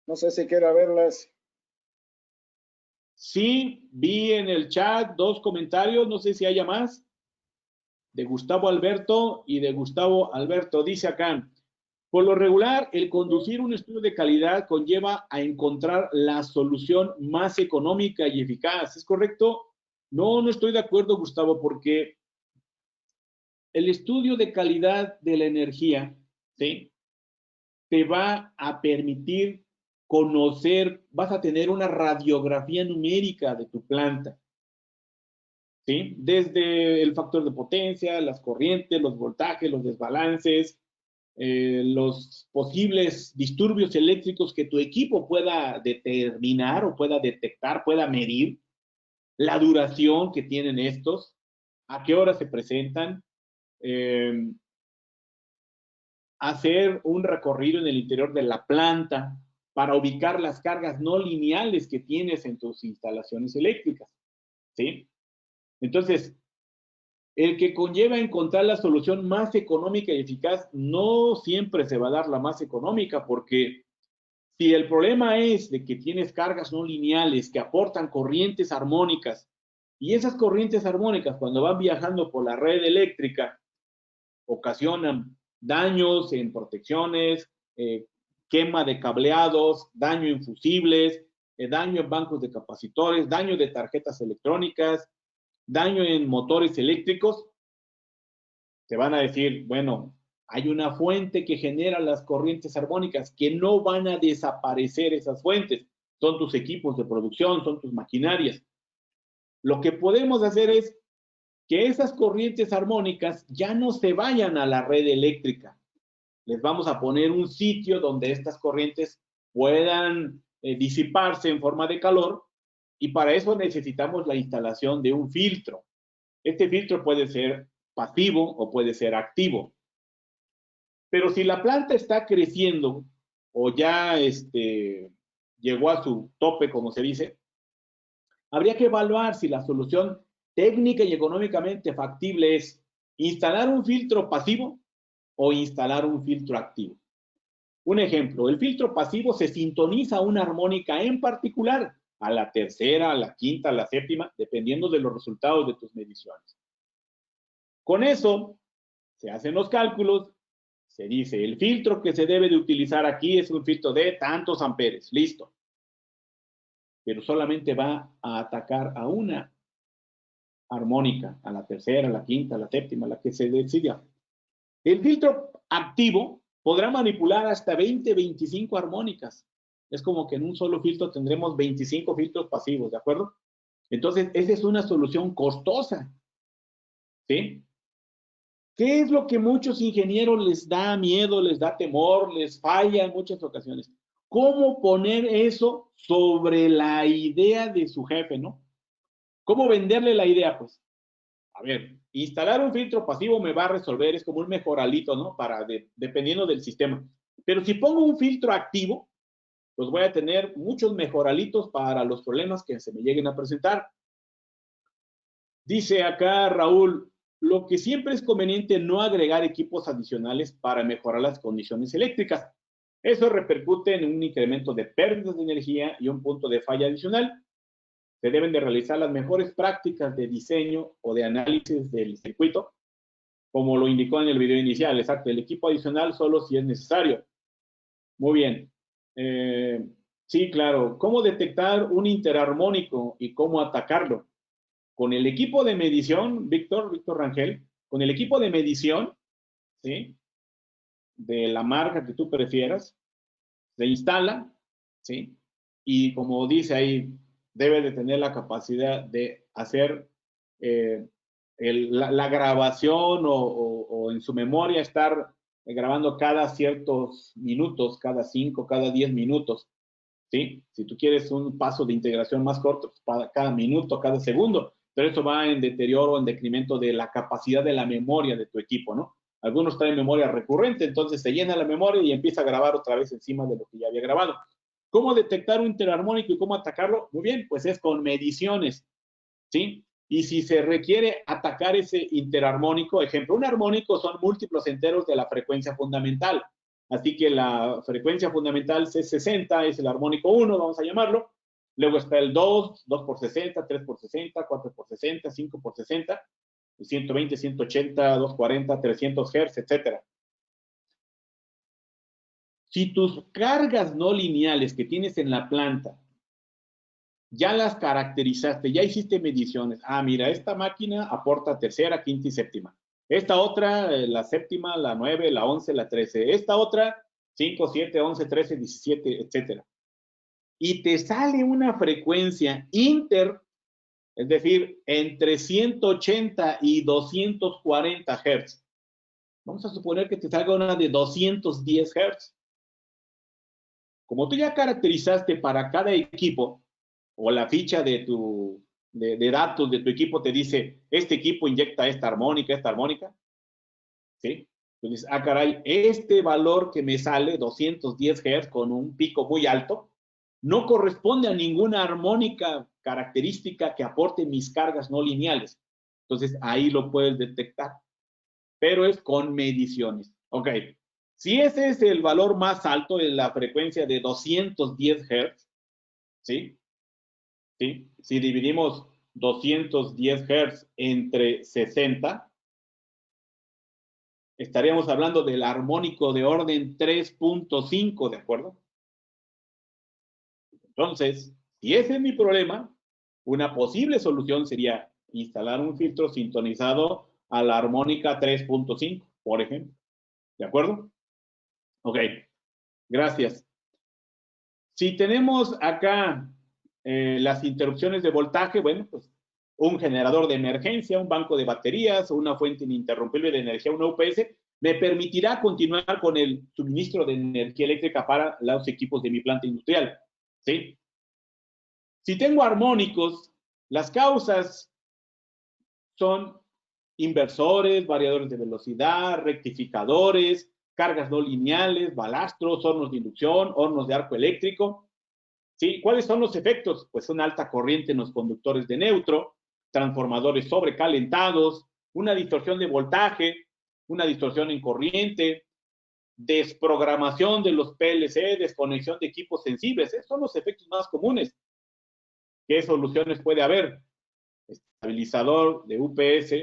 No sé si quiera verlas. Sí, vi en el chat 2 comentarios, no sé si haya más, de Gustavo Alberto y de Gustavo Alberto. Dice acá, por lo regular, el conducir un estudio de calidad conlleva a encontrar la solución más económica y eficaz. ¿Es correcto? No estoy de acuerdo, Gustavo, porque el estudio de calidad de la energía, ¿sí?, te va a permitir conocer, vas a tener una radiografía numérica de tu planta, ¿sí? Desde el factor de potencia, las corrientes, los voltajes, los desbalances, los posibles disturbios eléctricos que tu equipo pueda determinar o pueda detectar, pueda medir, la duración que tienen estos, a qué hora se presentan, hacer un recorrido en el interior de la planta para ubicar las cargas no lineales que tienes en tus instalaciones eléctricas, ¿sí? Entonces, el que conlleva encontrar la solución más económica y eficaz, no siempre se va a dar la más económica, porque si el problema es de que tienes cargas no lineales que aportan corrientes armónicas, y esas corrientes armónicas cuando van viajando por la red eléctrica ocasionan daños en protecciones, quema de cableados, daño en fusibles, daño en bancos de capacitores, daño de tarjetas electrónicas, daño en motores eléctricos, te van a decir, bueno, hay una fuente que genera las corrientes armónicas, que no van a desaparecer esas fuentes, son tus equipos de producción, son tus maquinarias. Lo que podemos hacer es que esas corrientes armónicas ya no se vayan a la red eléctrica. Les vamos a poner un sitio donde estas corrientes puedan disiparse en forma de calor, y para eso necesitamos la instalación de un filtro. Este filtro puede ser pasivo o puede ser activo. Pero si la planta está creciendo o ya llegó a su tope, como se dice, habría que evaluar si la solución técnica y económicamente factible es instalar un filtro pasivo o instalar un filtro activo. Un ejemplo, el filtro pasivo se sintoniza a una armónica en particular, a la tercera, a la quinta, a la séptima, dependiendo de los resultados de tus mediciones. Con eso, se hacen los cálculos, se dice, el filtro que se debe de utilizar aquí es un filtro de tantos amperes, listo. Pero solamente va a atacar a una armónica, a la tercera, a la quinta, a la séptima, a la que se decida. El filtro activo podrá manipular hasta 20, 25 armónicas. Es como que en un solo filtro tendremos 25 filtros pasivos, ¿de acuerdo? Entonces, esa es una solución costosa, ¿sí? ¿Qué es lo que muchos ingenieros les da miedo, les da temor, les falla en muchas ocasiones? ¿Cómo poner eso sobre la idea de su jefe, no? ¿Cómo venderle la idea? Pues, a ver, instalar un filtro pasivo me va a resolver, es como un mejoralito, ¿no? Dependiendo del sistema. Pero si pongo un filtro activo, pues voy a tener muchos mejoralitos para los problemas que se me lleguen a presentar. Dice acá Raúl, lo que siempre es conveniente no agregar equipos adicionales para mejorar las condiciones eléctricas. Eso repercute en un incremento de pérdidas de energía y un punto de falla adicional. Se deben de realizar las mejores prácticas de diseño o de análisis del circuito, como lo indicó en el video inicial. Exacto, el equipo adicional solo si es necesario. Muy bien. Sí, claro. ¿Cómo detectar un interarmónico y cómo atacarlo? Con el equipo de medición, Víctor Rangel, con el equipo de medición, ¿sí? De la marca que tú prefieras, se instala, ¿sí? Y como dice ahí, debe de tener la capacidad de hacer la grabación o en su memoria estar grabando cada ciertos minutos, cada 5, cada 10 minutos, ¿sí? Si tú quieres un paso de integración más corto, cada minuto, cada segundo, pero eso va en deterioro, en decremento de la capacidad de la memoria de tu equipo, ¿no? Algunos traen memoria recurrente, entonces se llena la memoria y empieza a grabar otra vez encima de lo que ya había grabado. ¿Cómo detectar un interarmónico y cómo atacarlo? Muy bien, pues es con mediciones, ¿sí? Y si se requiere atacar ese interarmónico, ejemplo, un armónico son múltiplos enteros de la frecuencia fundamental. Así que la frecuencia fundamental C60 es el armónico 1, vamos a llamarlo. Luego está el 2, 2 por 60, 3 por 60, 4 por 60, 5 por 60, 120, 180, 240, 300 Hz, etc. Si tus cargas no lineales que tienes en la planta ya las caracterizaste, ya hiciste mediciones. Ah, mira, esta máquina aporta tercera, quinta y séptima. Esta otra, la séptima, la 9, la 11, la 13. Esta otra, 5, 7, 11, 13, 17, etc. Y te sale una frecuencia inter, es decir, entre 180 y 240 Hz. Vamos a suponer que te salga una de 210 Hz. Como tú ya caracterizaste para cada equipo, o la ficha de datos de tu equipo te dice, este equipo inyecta esta armónica, ¿sí? Entonces, ah, caray, este valor que me sale, 210 Hz con un pico muy alto, no corresponde a ninguna armónica característica que aporte mis cargas no lineales. Entonces, ahí lo puedes detectar, pero es con mediciones. Ok, si ese es el valor más alto de la frecuencia de 210 Hz, ¿sí? ¿Sí? Si dividimos 210 Hz entre 60, estaríamos hablando del armónico de orden 3.5, ¿de acuerdo? Entonces, si ese es mi problema, una posible solución sería instalar un filtro sintonizado a la armónica 3.5, por ejemplo. ¿De acuerdo? Ok, gracias. Si tenemos acá las interrupciones de voltaje, bueno, pues un generador de emergencia, un banco de baterías o una fuente ininterrumpible de energía, una UPS, me permitirá continuar con el suministro de energía eléctrica para los equipos de mi planta industrial, ¿sí? Si tengo armónicos, las causas son inversores, variadores de velocidad, rectificadores, cargas no lineales, balastros, hornos de inducción, hornos de arco eléctrico. ¿Sí? ¿Cuáles son los efectos? Pues una alta corriente en los conductores de neutro, transformadores sobrecalentados, una distorsión de voltaje, una distorsión en corriente, desprogramación de los PLC, desconexión de equipos sensibles. Esos son los efectos más comunes. ¿Qué soluciones puede haber? Estabilizador de UPS,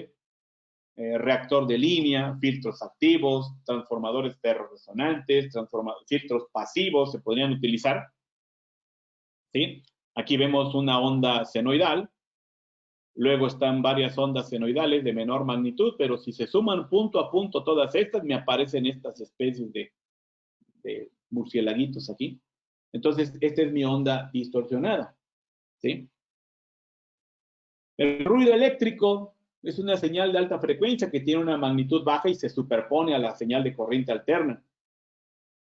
reactor de línea, filtros activos, transformadores ferroresonantes, filtros pasivos se podrían utilizar. ¿Sí? Aquí vemos una onda senoidal. Luego están varias ondas senoidales de menor magnitud, pero si se suman punto a punto todas estas, me aparecen estas especies de murciélaguitos aquí. Entonces, esta es mi onda distorsionada. ¿Sí? El ruido eléctrico es una señal de alta frecuencia que tiene una magnitud baja y se superpone a la señal de corriente alterna.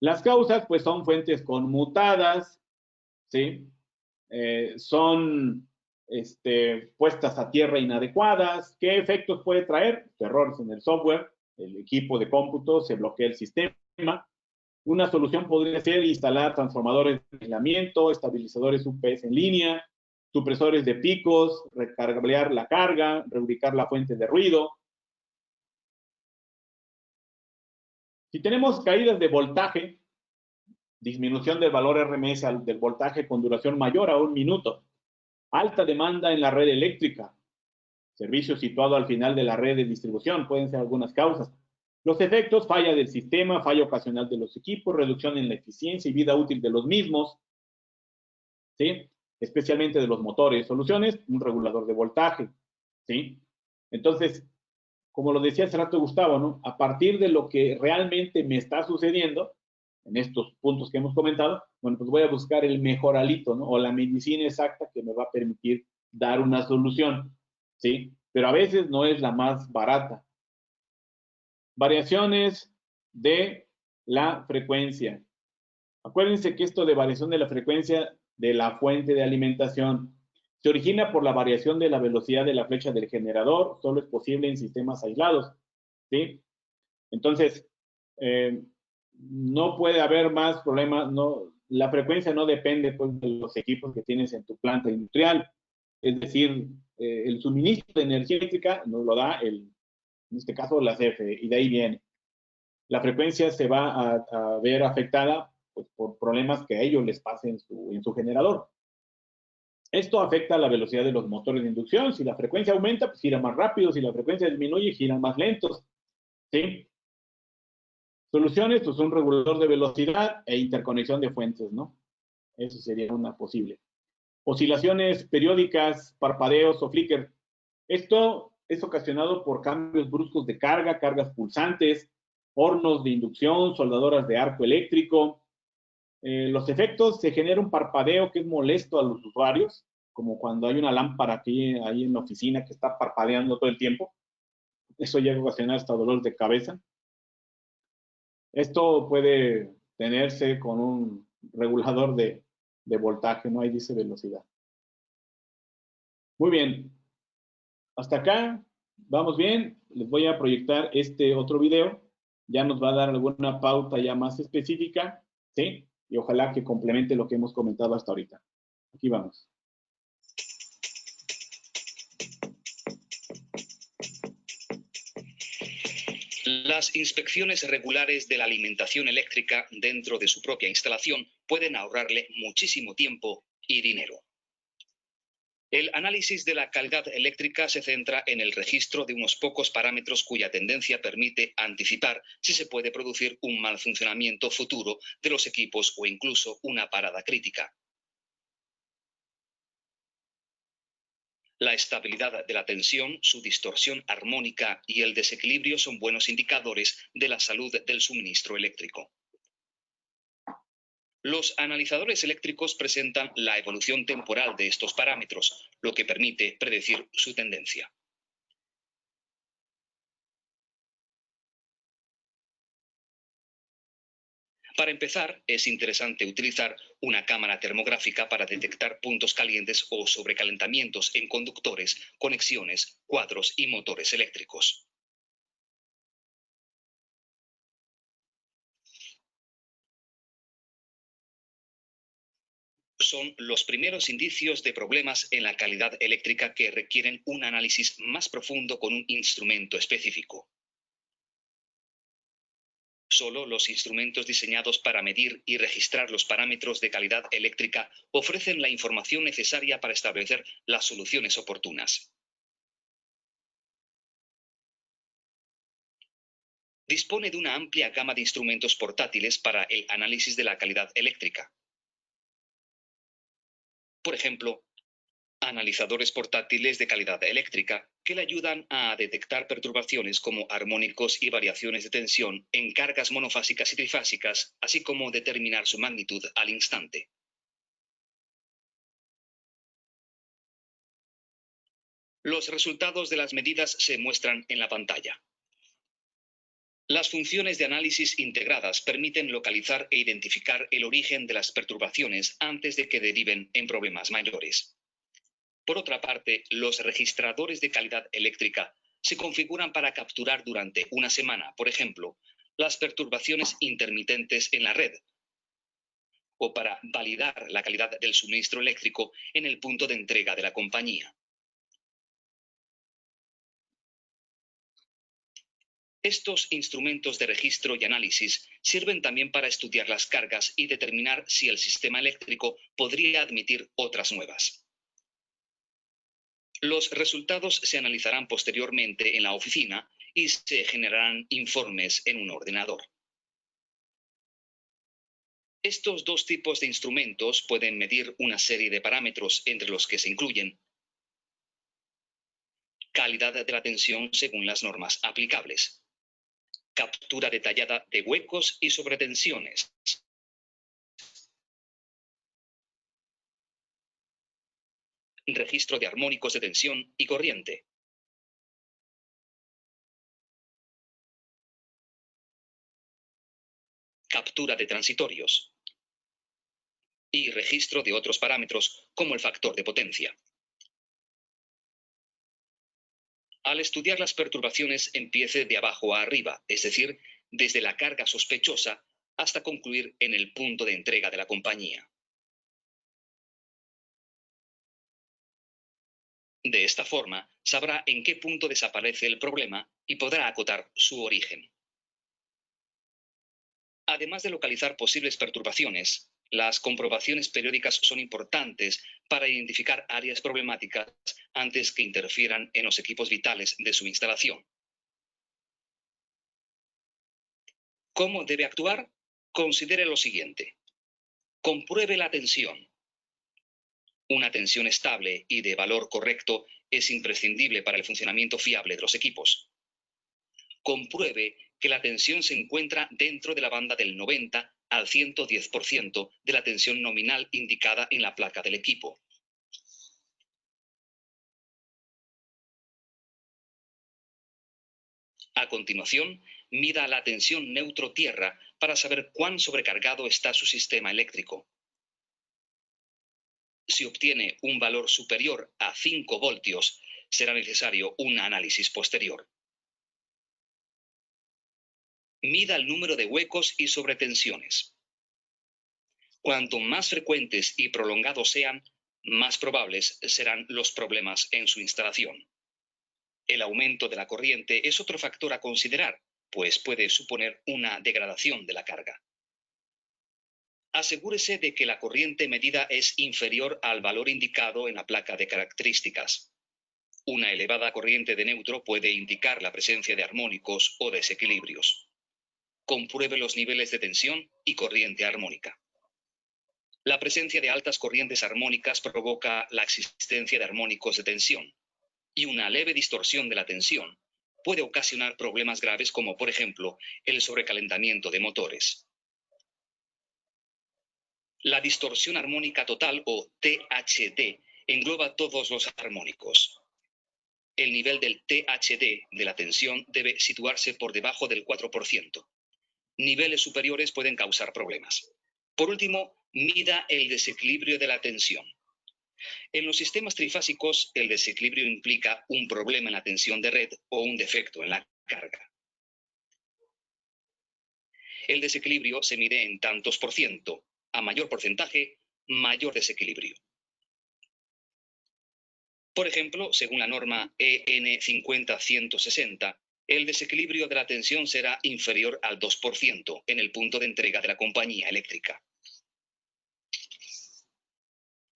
Las causas, pues, son fuentes conmutadas, ¿sí? Son puestas a tierra inadecuadas. ¿Qué efectos puede traer? Errores en el software, el equipo de cómputo, se bloquea el sistema. Una solución podría ser instalar transformadores de aislamiento, estabilizadores UPS en línea, supresores de picos, recablear la carga, reubicar la fuente de ruido. Si tenemos caídas de voltaje, disminución del valor RMS del voltaje con duración mayor a 1 minuto, alta demanda en la red eléctrica, servicio situado al final de la red de distribución, pueden ser algunas causas. Los efectos: falla del sistema, falla ocasional de los equipos, reducción en la eficiencia y vida útil de los mismos, ¿sí? Especialmente de los motores. Soluciones: un regulador de voltaje, ¿sí? Entonces, como lo decía hace rato Gustavo, ¿no? A partir de lo que realmente me está sucediendo, en estos puntos que hemos comentado, bueno, pues voy a buscar el mejoralito, ¿no? O la medicina exacta que me va a permitir dar una solución, ¿sí? Pero a veces no es la más barata. Variaciones de la frecuencia. Acuérdense que esto de variación de la frecuencia de la fuente de alimentación se origina por la variación de la velocidad de la flecha del generador. Solo es posible en sistemas aislados, ¿sí? Entonces, no puede haber más problemas. No, la frecuencia no depende, pues, de los equipos que tienes en tu planta industrial. Es decir, el suministro de energía eléctrica nos lo da en este caso la CFE, y de ahí viene. La frecuencia se va a ver afectada, pues, por problemas que a ellos les pasen en su generador. Esto afecta la velocidad de los motores de inducción. Si la frecuencia aumenta, pues gira más rápido. Si la frecuencia disminuye, giran más lentos, ¿sí? Soluciones: pues un regulador de velocidad e interconexión de fuentes, ¿no? Eso sería una posible. Oscilaciones periódicas, parpadeos o flicker. Esto es ocasionado por cambios bruscos de carga, cargas pulsantes, hornos de inducción, soldadoras de arco eléctrico. Los efectos: se genera un parpadeo que es molesto a los usuarios, como cuando hay una lámpara aquí ahí en la oficina que está parpadeando todo el tiempo. Eso llega a ocasionar hasta dolor de cabeza. Esto puede tenerse con un regulador de voltaje, ¿no? Ahí dice velocidad. Muy bien. Hasta acá, vamos bien. Les voy a proyectar este otro video. Ya nos va a dar alguna pauta ya más específica, ¿sí? Y ojalá que complemente lo que hemos comentado hasta ahorita. Aquí vamos. Las inspecciones regulares de la alimentación eléctrica dentro de su propia instalación pueden ahorrarle muchísimo tiempo y dinero. El análisis de la calidad eléctrica se centra en el registro de unos pocos parámetros cuya tendencia permite anticipar si se puede producir un mal funcionamiento futuro de los equipos o incluso una parada crítica. La estabilidad de la tensión, su distorsión armónica y el desequilibrio son buenos indicadores de la salud del suministro eléctrico. Los analizadores eléctricos presentan la evolución temporal de estos parámetros, lo que permite predecir su tendencia. Para empezar, es interesante utilizar una cámara termográfica para detectar puntos calientes o sobrecalentamientos en conductores, conexiones, cuadros y motores eléctricos. Son los primeros indicios de problemas en la calidad eléctrica que requieren un análisis más profundo con un instrumento específico. Solo los instrumentos diseñados para medir y registrar los parámetros de calidad eléctrica ofrecen la información necesaria para establecer las soluciones oportunas. Dispone de una amplia gama de instrumentos portátiles para el análisis de la calidad eléctrica. Por ejemplo, analizadores portátiles de calidad eléctrica que le ayudan a detectar perturbaciones como armónicos y variaciones de tensión en cargas monofásicas y trifásicas, así como determinar su magnitud al instante. Los resultados de las medidas se muestran en la pantalla. Las funciones de análisis integradas permiten localizar e identificar el origen de las perturbaciones antes de que deriven en problemas mayores. Por otra parte, los registradores de calidad eléctrica se configuran para capturar durante una semana, por ejemplo, las perturbaciones intermitentes en la red, o para validar la calidad del suministro eléctrico en el punto de entrega de la compañía. Estos instrumentos de registro y análisis sirven también para estudiar las cargas y determinar si el sistema eléctrico podría admitir otras nuevas. Los resultados se analizarán posteriormente en la oficina y se generarán informes en un ordenador. Estos dos tipos de instrumentos pueden medir una serie de parámetros entre los que se incluyen calidad de la tensión según las normas aplicables, captura detallada de huecos y sobretensiones, registro de armónicos de tensión y corriente, captura de transitorios y registro de otros parámetros como el factor de potencia. Al estudiar las perturbaciones empiece de abajo a arriba, es decir, desde la carga sospechosa hasta concluir en el punto de entrega de la compañía. De esta forma, sabrá en qué punto desaparece el problema y podrá acotar su origen. Además de localizar posibles perturbaciones, las comprobaciones periódicas son importantes para identificar áreas problemáticas antes que interfieran en los equipos vitales de su instalación. ¿Cómo debe actuar? Considere lo siguiente. Compruebe la tensión. Una tensión estable y de valor correcto es imprescindible para el funcionamiento fiable de los equipos. Compruebe que la tensión se encuentra dentro de la banda del 90 al 110% de la tensión nominal indicada en la placa del equipo. A continuación, mida la tensión neutro-tierra para saber cuán sobrecargado está su sistema eléctrico. Si obtiene un valor superior a 5 voltios, será necesario un análisis posterior. Mida el número de huecos y sobretensiones. Cuanto más frecuentes y prolongados sean, más probables serán los problemas en su instalación. El aumento de la corriente es otro factor a considerar, pues puede suponer una degradación de la carga. Asegúrese de que la corriente medida es inferior al valor indicado en la placa de características. Una elevada corriente de neutro puede indicar la presencia de armónicos o desequilibrios. Compruebe los niveles de tensión y corriente armónica. La presencia de altas corrientes armónicas provoca la existencia de armónicos de tensión, y una leve distorsión de la tensión puede ocasionar problemas graves como, por ejemplo, el sobrecalentamiento de motores. La distorsión armónica total, o THD, engloba todos los armónicos. El nivel del THD de la tensión debe situarse por debajo del 4%. Niveles superiores pueden causar problemas. Por último, mida el desequilibrio de la tensión. En los sistemas trifásicos, el desequilibrio implica un problema en la tensión de red o un defecto en la carga. El desequilibrio se mide en tantos por ciento. A mayor porcentaje, mayor desequilibrio. Por ejemplo, según la norma EN 50160, el desequilibrio de la tensión será inferior al 2% en el punto de entrega de la compañía eléctrica.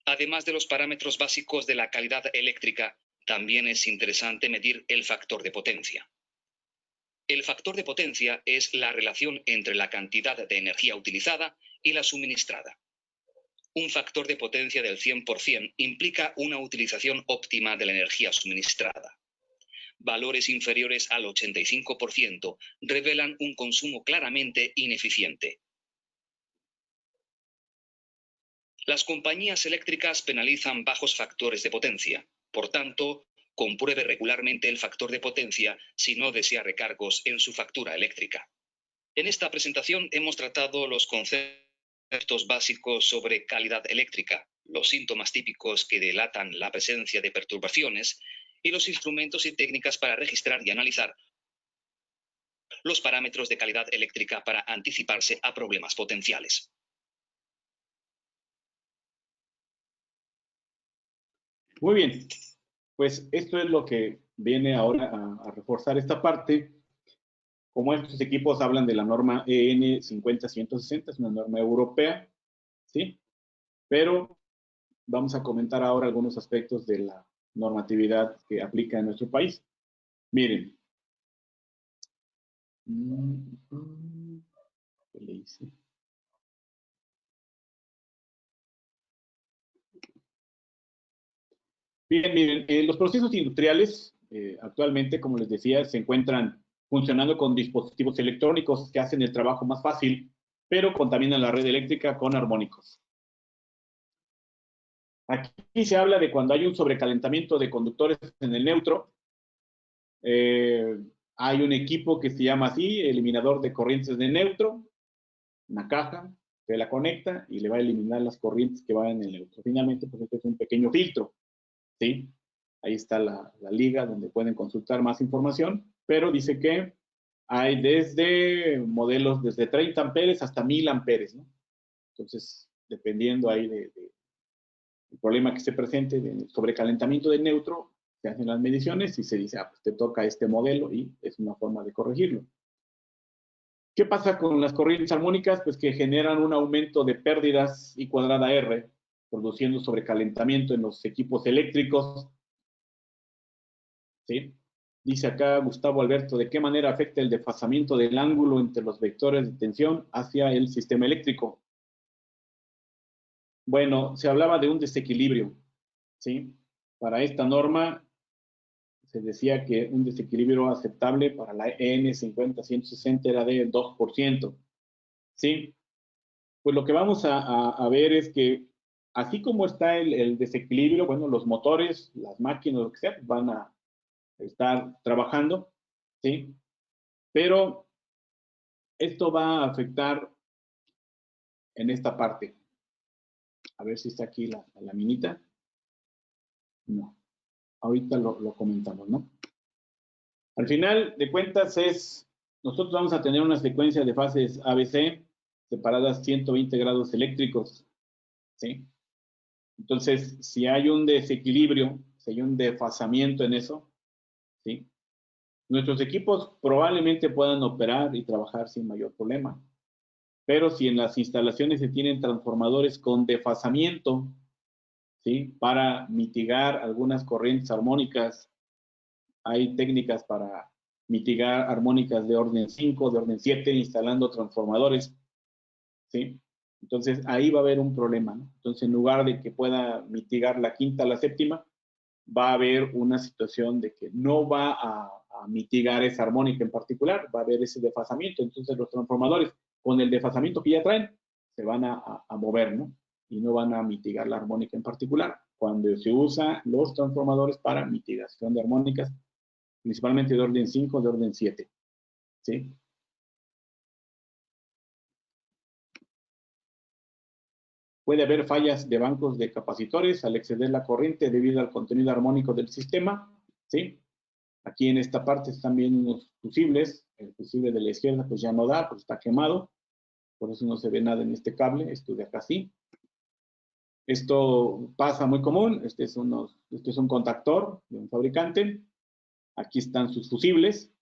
Además de los parámetros básicos de la calidad eléctrica, también es interesante medir el factor de potencia. El factor de potencia es la relación entre la cantidad de energía utilizada y la suministrada. Un factor de potencia del 100% implica una utilización óptima de la energía suministrada. Valores inferiores al 85% revelan un consumo claramente ineficiente. Las compañías eléctricas penalizan bajos factores de potencia. Por tanto, compruebe regularmente el factor de potencia si no desea recargos en su factura eléctrica. En esta presentación hemos tratado los conceptos básicos sobre calidad eléctrica, los síntomas típicos que delatan la presencia de perturbaciones y los instrumentos y técnicas para registrar y analizar los parámetros de calidad eléctrica para anticiparse a problemas potenciales. Muy bien, pues esto es lo que viene ahora a reforzar esta parte. Como estos equipos hablan de la norma EN 50160, es una norma europea, ¿sí? Pero vamos a comentar ahora algunos aspectos de la normatividad que aplica en nuestro país. Miren. ¿Qué le hice? Bien, miren, los procesos industriales actualmente, como les decía, se encuentran funcionando con dispositivos electrónicos que hacen el trabajo más fácil, pero contaminan la red eléctrica con armónicos. Aquí se habla de cuando hay un sobrecalentamiento de conductores en el neutro. Hay un equipo que se llama así, eliminador de corrientes de neutro, una caja que la conecta y le va a eliminar las corrientes que van en el neutro. Finalmente, pues este es un pequeño filtro, ¿sí? Ahí está la liga donde pueden consultar más información, pero dice que hay desde modelos desde 30 amperes hasta 1000 amperes, ¿no? Entonces, dependiendo ahí del problema que se presente, del sobrecalentamiento del neutro, se hacen las mediciones y se dice, pues te toca este modelo y es una forma de corregirlo. ¿Qué pasa con las corrientes armónicas? Pues que generan un aumento de pérdidas I cuadrada R, produciendo sobrecalentamiento en los equipos eléctricos. ¿Sí? Dice acá Gustavo Alberto, ¿de qué manera afecta el desfasamiento del ángulo entre los vectores de tensión hacia el sistema eléctrico? Bueno, se hablaba de un desequilibrio, ¿sí? Para esta norma se decía que un desequilibrio aceptable para la EN 50160 era de 2%, ¿sí? Pues lo que vamos a ver es que así como está el desequilibrio, bueno, los motores, las máquinas, lo que sea, van a estar trabajando, ¿sí? Pero esto va a afectar en esta parte. A ver si está aquí la laminita. No. Ahorita lo comentamos, ¿no? Al final de cuentas nosotros vamos a tener una secuencia de fases ABC separadas 120 grados eléctricos, ¿sí? Entonces, si hay un desequilibrio, si hay un desfasamiento en eso, ¿sí? Nuestros equipos probablemente puedan operar y trabajar sin mayor problema. Pero si en las instalaciones se tienen transformadores con desfasamiento, ¿sí? Para mitigar algunas corrientes armónicas, hay técnicas para mitigar armónicas de orden 5, de orden 7, instalando transformadores, ¿sí? Entonces, ahí va a haber un problema, ¿no? Entonces, en lugar de que pueda mitigar la quinta a la séptima, va a haber una situación de que no va a mitigar esa armónica en particular, va a haber ese desfasamiento. Entonces, los transformadores, con el desfasamiento que ya traen, se van a mover, ¿no? Y no van a mitigar la armónica en particular. Cuando se usan los transformadores para mitigación de armónicas, principalmente de orden 5, de orden 7, ¿sí? Puede haber fallas de bancos de capacitores al exceder la corriente debido al contenido armónico del sistema, ¿sí? Aquí en esta parte están viendo unos fusibles. El fusible de la izquierda pues ya no da, pues está quemado. Por eso no se ve nada en este cable. Esto de acá sí. Esto pasa muy común. Este es un contactor de un fabricante. Aquí están sus fusibles.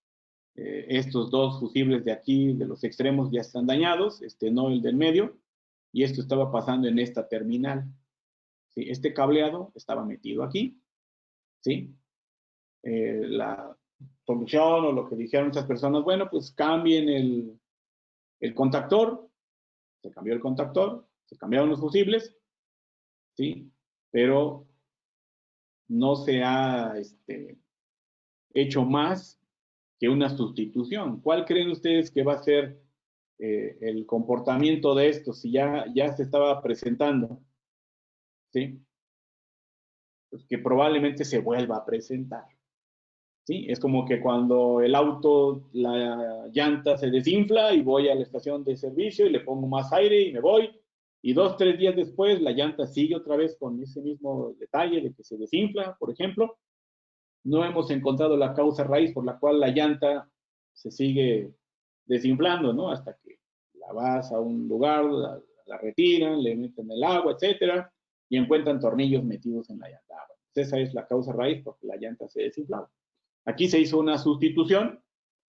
Estos dos fusibles de aquí, de los extremos, ya están dañados, no el del medio, y esto estaba pasando en esta terminal. ¿Sí? Este cableado estaba metido aquí, ¿sí? La solución o lo que dijeron estas personas, bueno, pues cambien el contactor, se cambió el contactor, se cambiaron los fusibles, ¿sí? Pero no se ha hecho más que una sustitución. ¿Cuál creen ustedes que va a ser el comportamiento de esto si ya se estaba presentando? ¿Sí? Pues que probablemente se vuelva a presentar. ¿Sí? Es como que cuando el auto, la llanta se desinfla y voy a la estación de servicio y le pongo más aire y me voy, y 2, 3 días después la llanta sigue otra vez con ese mismo detalle de que se desinfla, por ejemplo. No hemos encontrado la causa raíz por la cual la llanta se sigue desinflando, ¿no? Hasta que la vas a un lugar, la retiran, le meten el agua, etcétera, y encuentran tornillos metidos en la llanta. Esa es la causa raíz porque la llanta se desinflaba. Aquí se hizo una sustitución,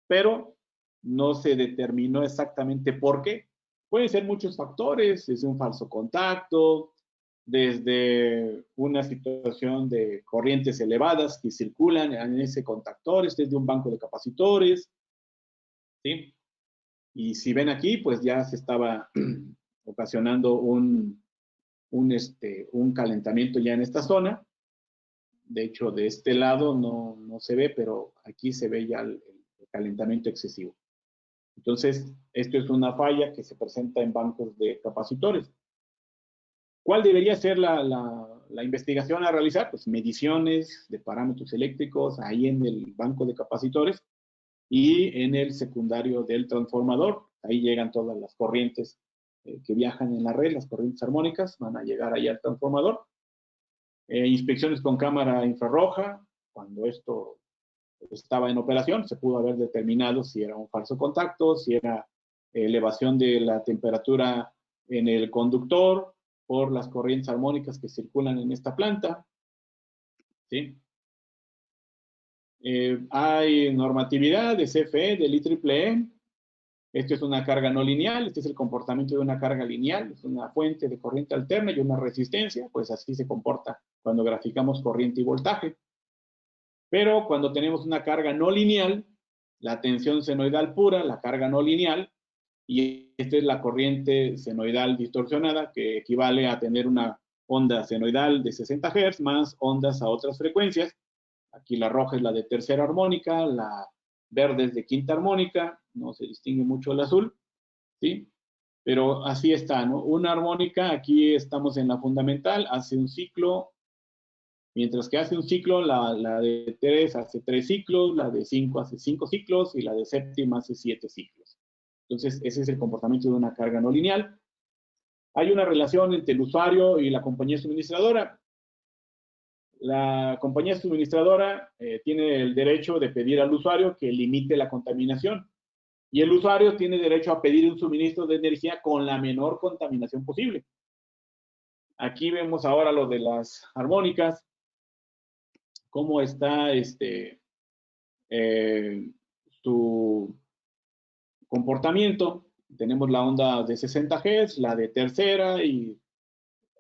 pero no se determinó exactamente por qué. Pueden ser muchos factores, desde un falso contacto, desde una situación de corrientes elevadas que circulan en ese contactor, desde un banco de capacitores, ¿sí? Y si ven aquí, pues ya se estaba ocasionando un calentamiento ya en esta zona. De hecho, de este lado no se ve, pero aquí se ve ya el calentamiento excesivo. Entonces, esto es una falla que se presenta en bancos de capacitores. ¿Cuál debería ser la investigación a realizar? Pues mediciones de parámetros eléctricos ahí en el banco de capacitores y en el secundario del transformador. Ahí llegan todas las corrientes que viajan en la red, las corrientes armónicas, van a llegar ahí al transformador. Inspecciones con cámara infrarroja, cuando esto estaba en operación, se pudo haber determinado si era un falso contacto, si era elevación de la temperatura en el conductor por las corrientes armónicas que circulan en esta planta. ¿Sí? Hay normatividad de CFE, del IEEE. Esto es una carga no lineal, este es el comportamiento de una carga lineal, es una fuente de corriente alterna y una resistencia, pues así se comporta cuando graficamos corriente y voltaje. Pero cuando tenemos una carga no lineal, la tensión senoidal pura, la carga no lineal, y esta es la corriente senoidal distorsionada, que equivale a tener una onda senoidal de 60 Hz más ondas a otras frecuencias. Aquí la roja es la de tercera armónica, la verde es de quinta armónica, no se distingue mucho el azul, ¿sí? Pero así está, ¿no? Una armónica, aquí estamos en la fundamental, hace un ciclo. Mientras que hace un ciclo, la de 3 hace 3 ciclos, la de 5 hace 5 ciclos y la de séptima hace 7 ciclos. Entonces, ese es el comportamiento de una carga no lineal. Hay una relación entre el usuario y la compañía suministradora. La compañía suministradora tiene el derecho de pedir al usuario que limite la contaminación. Y el usuario tiene derecho a pedir un suministro de energía con la menor contaminación posible. Aquí vemos ahora lo de las armónicas. Cómo está su comportamiento. Tenemos la onda de 60 Hz, la de tercera, y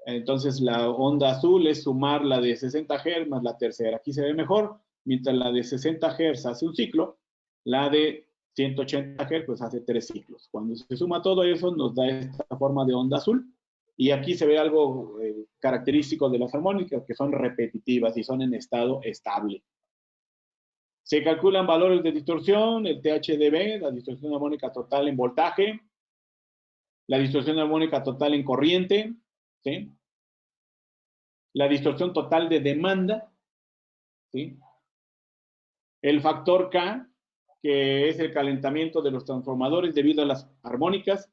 entonces la onda azul es sumar la de 60 Hz más la tercera. Aquí se ve mejor, mientras la de 60 Hz hace un ciclo, la de 180 Hz pues hace 3 ciclos. Cuando se suma todo eso nos da esta forma de onda azul. Y aquí se ve algo característico de las armónicas, que son repetitivas y son en estado estable. Se calculan valores de distorsión, el THDB, la distorsión armónica total en voltaje, la distorsión armónica total en corriente, ¿sí? La distorsión total de demanda, ¿sí? El factor K, que es el calentamiento de los transformadores debido a las armónicas.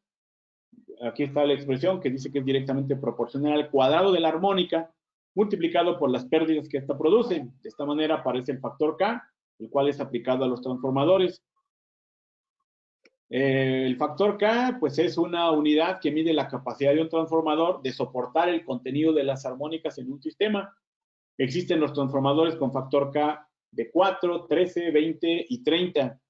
Aquí está la expresión que dice que es directamente proporcional al cuadrado de la armónica multiplicado por las pérdidas que esta produce. De esta manera aparece el factor K, el cual es aplicado a los transformadores. El factor K, pues es una unidad que mide la capacidad de un transformador de soportar el contenido de las armónicas en un sistema. Existen los transformadores con factor K de 4, 13, 20 y 30.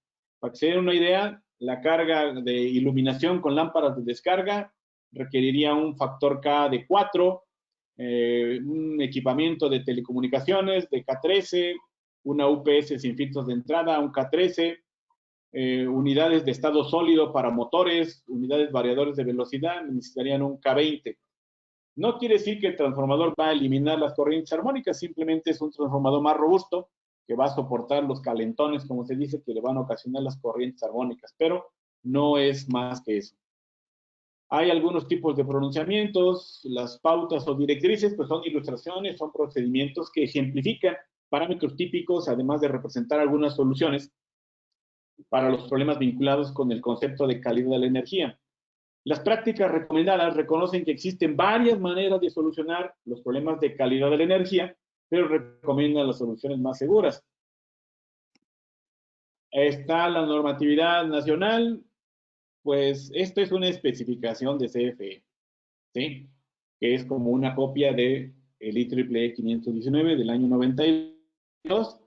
Para que se den una idea, la carga de iluminación con lámparas de descarga requeriría un factor K de 4, un equipamiento de telecomunicaciones de K13, una UPS sin filtros de entrada, un K13, unidades de estado sólido para motores, unidades variadores de velocidad, necesitarían un K20. No quiere decir que el transformador va a eliminar las corrientes armónicas, simplemente es un transformador más robusto que va a soportar los calentones, como se dice, que le van a ocasionar las corrientes armónicas, pero no es más que eso. Hay algunos tipos de pronunciamientos, las pautas o directrices, pues son ilustraciones, son procedimientos que ejemplifican parámetros típicos, además de representar algunas soluciones para los problemas vinculados con el concepto de calidad de la energía. Las prácticas recomendadas reconocen que existen varias maneras de solucionar los problemas de calidad de la energía, pero recomiendan las soluciones más seguras. Está la normatividad nacional, pues esto es una especificación de CFE, ¿sí? Que es como una copia de el IEEE 519 del año 92.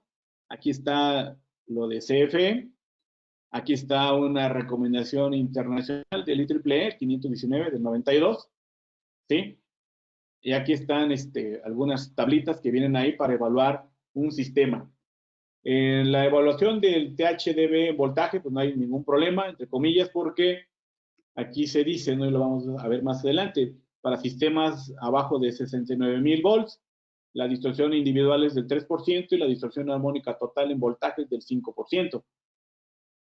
Aquí está lo de CFE. Aquí está una recomendación internacional del IEEE 519 del 92, ¿sí? Y aquí están algunas tablitas que vienen ahí para evaluar un sistema. En la evaluación del THDB voltaje, pues no hay ningún problema, entre comillas, porque aquí se dice, ¿no? Y lo vamos a ver más adelante, para sistemas abajo de 69,000 volts, la distorsión individual es del 3% y la distorsión armónica total en voltaje es del 5%.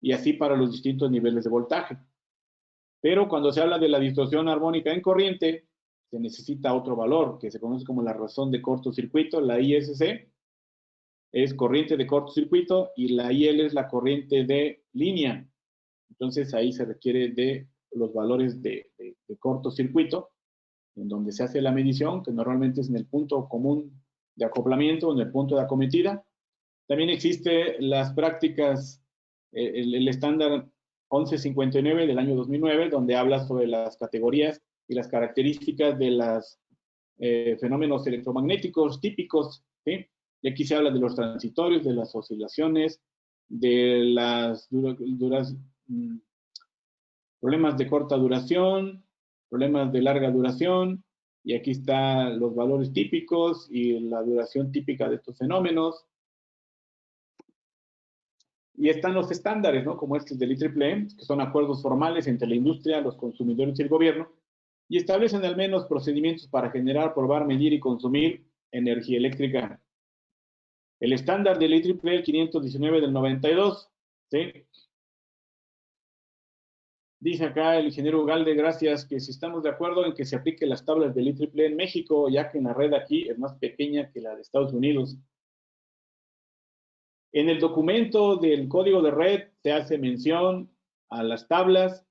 Y así para los distintos niveles de voltaje. Pero cuando se habla de la distorsión armónica en corriente, se necesita otro valor, que se conoce como la razón de cortocircuito, la ISC, es corriente de cortocircuito, y la IL es la corriente de línea. Entonces ahí se requiere de los valores de cortocircuito, en donde se hace la medición, que normalmente es en el punto común de acoplamiento, en el punto de acometida. También existe las prácticas, el estándar 1159 del año 2009, donde habla sobre las categorías y las características de los fenómenos electromagnéticos típicos, ¿sí? Y aquí se habla de los transitorios, de las oscilaciones, de las problemas de corta duración, problemas de larga duración, y aquí están los valores típicos y la duración típica de estos fenómenos. Y están los estándares, ¿no? Como estos del IEEE, que son acuerdos formales entre la industria, los consumidores y el gobierno, y establecen al menos procedimientos para generar, probar, medir y consumir energía eléctrica. El estándar del IEEE 519 del 92, ¿sí? Dice acá el ingeniero Ugalde, gracias, que si estamos de acuerdo en que se aplique las tablas del IEEE en México, ya que en la red aquí es más pequeña que la de Estados Unidos. En el documento del código de red se hace mención a las tablas.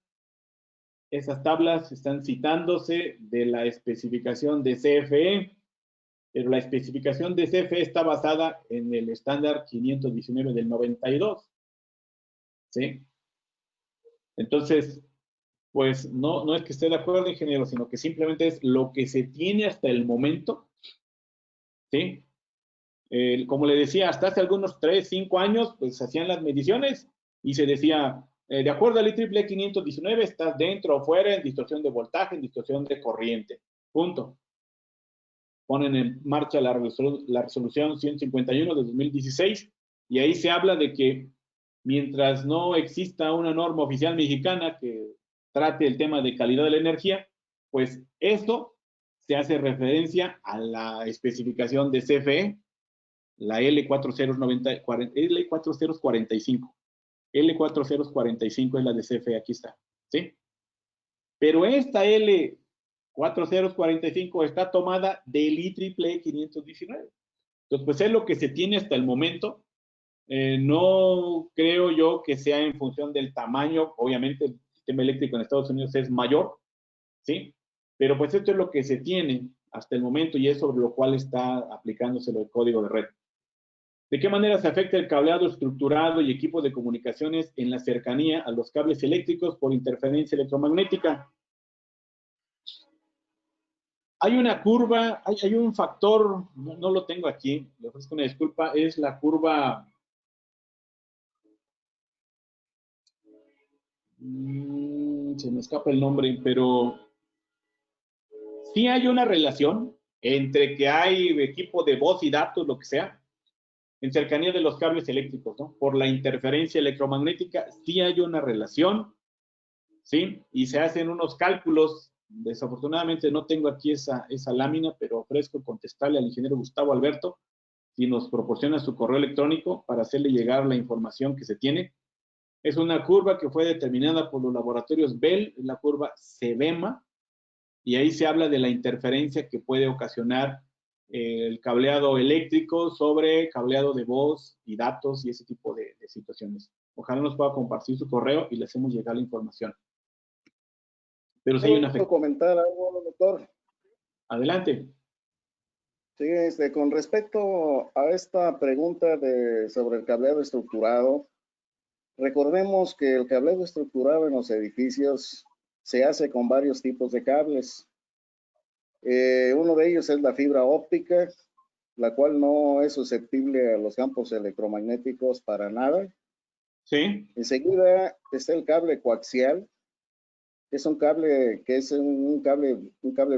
Esas tablas están citándose de la especificación de CFE, pero la especificación de CFE está basada en el estándar 519 del 92. ¿Sí? Entonces, pues no es que esté de acuerdo, ingeniero, sino que simplemente es lo que se tiene hasta el momento. ¿Sí? Como le decía, hasta hace algunos 3, 5 años, pues se hacían las mediciones y se decía, de acuerdo al IEEE 519, estás dentro o fuera en distorsión de voltaje, en distorsión de corriente. Punto. Ponen en marcha la resolución 151 de 2016 y ahí se habla de que mientras no exista una norma oficial mexicana que trate el tema de calidad de la energía, pues esto se hace referencia a la especificación de CFE, la L4045. L4045 es la de CFE, aquí está, ¿sí? Pero esta L4045 está tomada del IEEE 519. Entonces, pues es lo que se tiene hasta el momento. No creo yo que sea en función del tamaño. Obviamente el sistema eléctrico en Estados Unidos es mayor, ¿sí? Pero pues esto es lo que se tiene hasta el momento y es sobre lo cual está aplicándose el código de red. ¿De qué manera se afecta el cableado estructurado y equipo de comunicaciones en la cercanía a los cables eléctricos por interferencia electromagnética? Hay una curva, hay un factor, no lo tengo aquí, le ofrezco una disculpa, es la curva Se me escapa el nombre, pero sí hay una relación entre que hay equipo de voz y datos, lo que sea, en cercanía de los cables eléctricos, ¿no? Por la interferencia electromagnética, sí hay una relación, ¿sí? Y se hacen unos cálculos. Desafortunadamente no tengo aquí esa lámina, pero ofrezco contestarle al ingeniero Gustavo Alberto si nos proporciona su correo electrónico para hacerle llegar la información que se tiene. Es una curva que fue determinada por los laboratorios Bell, la curva CEBEMA, y ahí se habla de la interferencia que puede ocasionar el cableado eléctrico sobre cableado de voz y datos y ese tipo de situaciones. Ojalá nos pueda compartir su correo y le hacemos llegar la información. Pero sí hay una ¿Puedo comentar algo, doctor? Adelante. Sí, con respecto a esta pregunta sobre el cableado estructurado, recordemos que el cableado estructurado en los edificios se hace con varios tipos de cables. Uno de ellos es la fibra óptica, la cual no es susceptible a los campos electromagnéticos para nada. Sí. Enseguida está el cable coaxial, que es un cable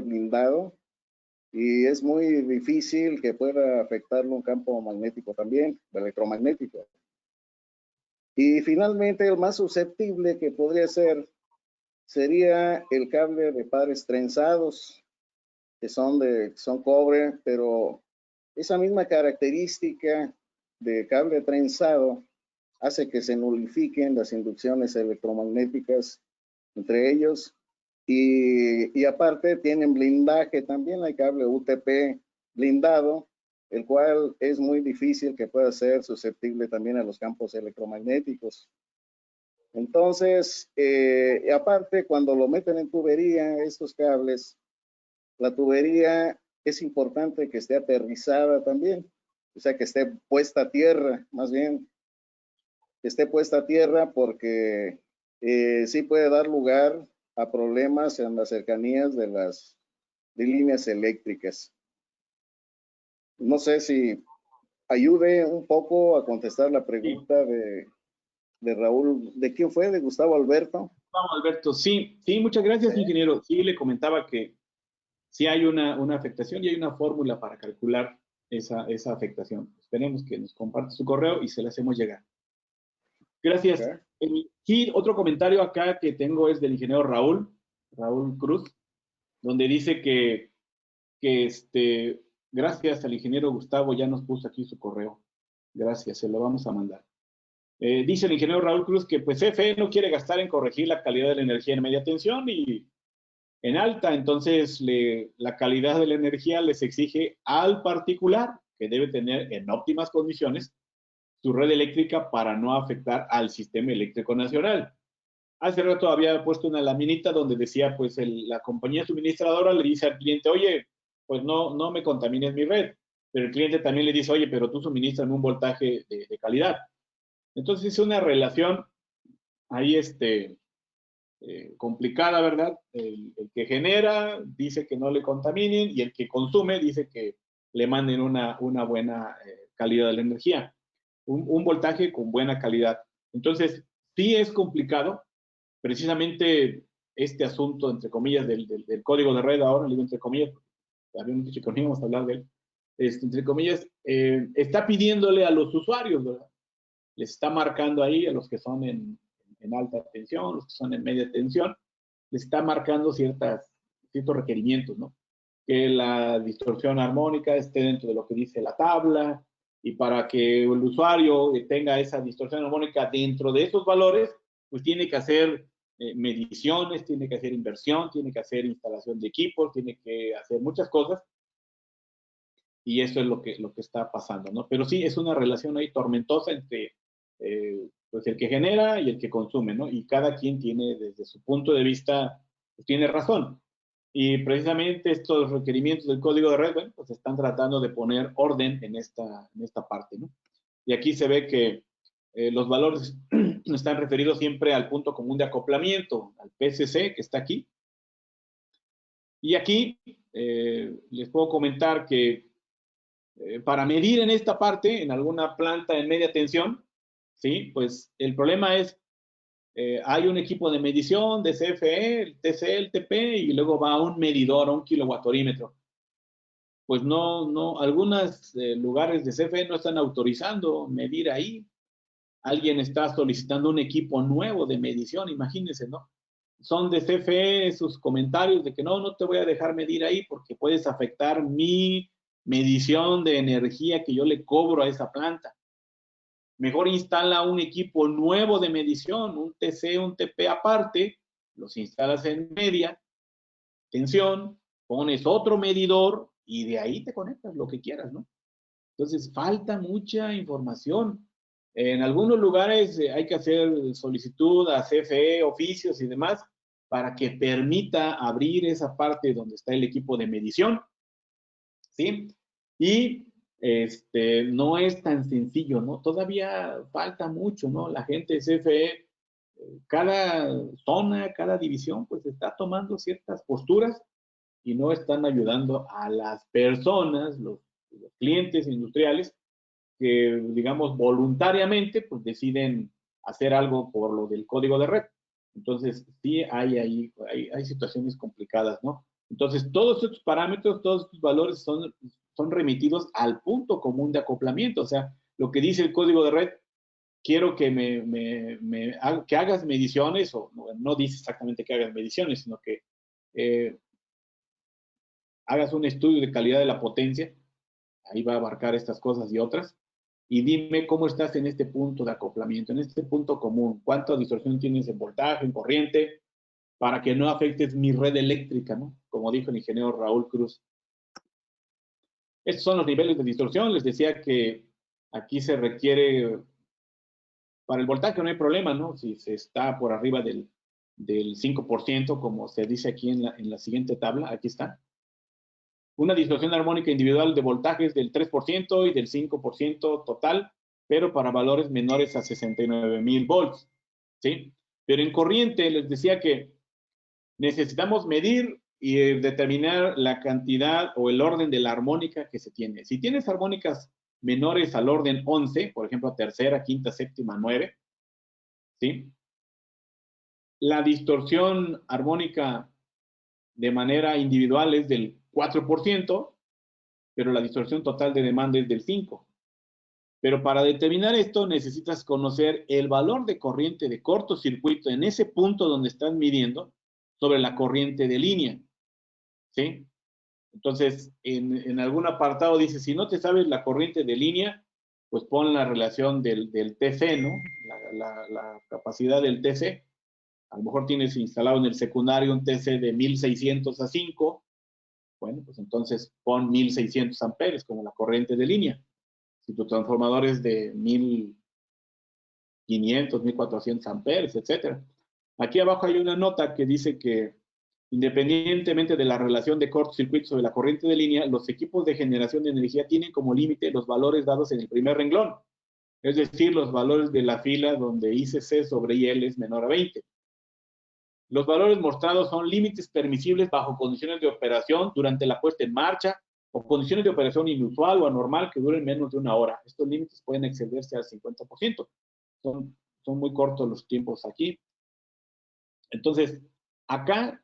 blindado, y es muy difícil que pueda afectarlo un campo magnético también, electromagnético. Y finalmente el más susceptible que podría ser sería el cable de pares trenzados, que son cobre, pero esa misma característica de cable trenzado hace que se nulifiquen las inducciones electromagnéticas entre ellos, y aparte tienen blindaje también. Hay cable UTP blindado, el cual es muy difícil que pueda ser susceptible también a los campos electromagnéticos. Entonces, aparte, cuando lo meten en tubería, estos cables, la tubería es importante que esté aterrizada también, o sea, que esté puesta a tierra, más bien, que esté puesta a tierra, porque sí puede dar lugar a problemas en las cercanías de las líneas eléctricas. No sé si ayude un poco a contestar la pregunta de Raúl. ¿De quién fue? ¿De Gustavo Alberto? Gustavo Alberto, sí, muchas gracias, ingeniero. Sí, le comentaba que sí hay una afectación y hay una fórmula para calcular esa afectación. Esperemos que nos comparte su correo y se le hacemos llegar. Gracias. Sí, otro comentario acá que tengo es del ingeniero Raúl Cruz, donde dice que gracias al ingeniero Gustavo ya nos puso aquí su correo. Gracias, se lo vamos a mandar. Dice el ingeniero Raúl Cruz que pues CFE no quiere gastar en corregir la calidad de la energía en media tensión y en alta, entonces la calidad de la energía les exige al particular que debe tener en óptimas condiciones su red eléctrica para no afectar al sistema eléctrico nacional. Hace rato había puesto una laminita donde decía, pues la compañía suministradora le dice al cliente, oye, pues no me contamines mi red, pero el cliente también le dice, oye, pero tú suministras un voltaje de calidad. Entonces es una relación ahí complicada, ¿verdad? El que genera dice que no le contaminen y el que consume dice que le manden una buena calidad de la energía, un voltaje con buena calidad. Entonces, sí es complicado, precisamente este asunto, entre comillas, del código de red ahora, digo entre comillas, habíamos dicho que no íbamos a hablar de él, entre comillas, está pidiéndole a los usuarios, ¿verdad? Les está marcando ahí a los que son en alta tensión, los que son en media tensión, les está marcando ciertos requerimientos, ¿no? Que la distorsión armónica esté dentro de lo que dice la tabla, y para que el usuario tenga esa distorsión armónica dentro de esos valores, pues tiene que hacer mediciones, tiene que hacer inversión, tiene que hacer instalación de equipos, tiene que hacer muchas cosas, y eso es lo que está pasando, ¿no? Pero sí, es una relación ahí tormentosa entre pues el que genera y el que consume, ¿no? Y cada quien tiene, desde su punto de vista, pues tiene razón. Y precisamente estos requerimientos del código de red, bueno, pues están tratando de poner orden en esta parte, ¿no? Y aquí se ve que los valores están referidos siempre al punto común de acoplamiento, al PCC, que está aquí. Y aquí les puedo comentar que para medir en esta parte, en alguna planta en media tensión, ¿sí? Pues el problema es hay un equipo de medición de CFE, el TCE, el TP, y luego va a un medidor, a un kilowatt-horímetro. Pues no, algunos lugares de CFE no están autorizando medir ahí. Alguien está solicitando un equipo nuevo de medición, imagínense, ¿no? Son de CFE sus comentarios de que no te voy a dejar medir ahí porque puedes afectar mi medición de energía que yo le cobro a esa planta. Mejor instala un equipo nuevo de medición, un TC, un TP aparte, los instalas en media tensión, pones otro medidor y de ahí te conectas lo que quieras, ¿no? Entonces, falta mucha información. En algunos lugares hay que hacer solicitud a CFE, oficios y demás, para que permita abrir esa parte donde está el equipo de medición, ¿sí? Y no es tan sencillo, ¿no? Todavía falta mucho, ¿no? La gente de CFE, cada zona, cada división, pues está tomando ciertas posturas y no están ayudando a las personas, los clientes industriales, que, digamos, voluntariamente, pues deciden hacer algo por lo del código de red. Entonces, sí hay situaciones complicadas, ¿no? Entonces, todos estos parámetros, todos estos valores son remitidos al punto común de acoplamiento. O sea, lo que dice el código de red, quiero que que hagas mediciones, o no dice exactamente que hagas mediciones, sino que hagas un estudio de calidad de la potencia, ahí va a abarcar estas cosas y otras, y dime cómo estás en este punto de acoplamiento, en este punto común, cuánta distorsión tienes en voltaje, en corriente, para que no afectes mi red eléctrica, ¿no? Como dijo el ingeniero Raúl Cruz. Estos son los niveles de distorsión. Les decía que aquí se requiere, para el voltaje no hay problema, ¿no? Si se está por arriba del 5%, como se dice aquí en la siguiente tabla, aquí está. Una distorsión armónica individual de voltajes del 3% y del 5% total, pero para valores menores a 69,000 volts, ¿sí? Pero en corriente les decía que necesitamos medir y determinar la cantidad o el orden de la armónica que se tiene. Si tienes armónicas menores al orden 11, por ejemplo, tercera, quinta, séptima, 9, ¿sí? La distorsión armónica de manera individual es del 4%, pero la distorsión total de demanda es del 5%. Pero para determinar esto necesitas conocer el valor de corriente de cortocircuito en ese punto donde estás midiendo sobre la corriente de línea, ¿sí? Entonces, en algún apartado dice, si no te sabes la corriente de línea, pues pon la relación del TC, ¿no? La capacidad del TC. A lo mejor tienes instalado en el secundario un TC de 1600 a 5. Bueno, pues entonces pon 1600 amperes como la corriente de línea. Si tu transformador es de 1500, 1400 amperes, etc. Aquí abajo hay una nota que dice que independientemente de la relación de cortocircuito sobre la corriente de línea, los equipos de generación de energía tienen como límite los valores dados en el primer renglón, es decir, los valores de la fila donde ICC sobre IL es menor a 20. Los valores mostrados son límites permisibles bajo condiciones de operación durante la puesta en marcha o condiciones de operación inusual o anormal que duren menos de una hora. Estos límites pueden excederse al 50%. Son muy cortos los tiempos aquí. Entonces, acá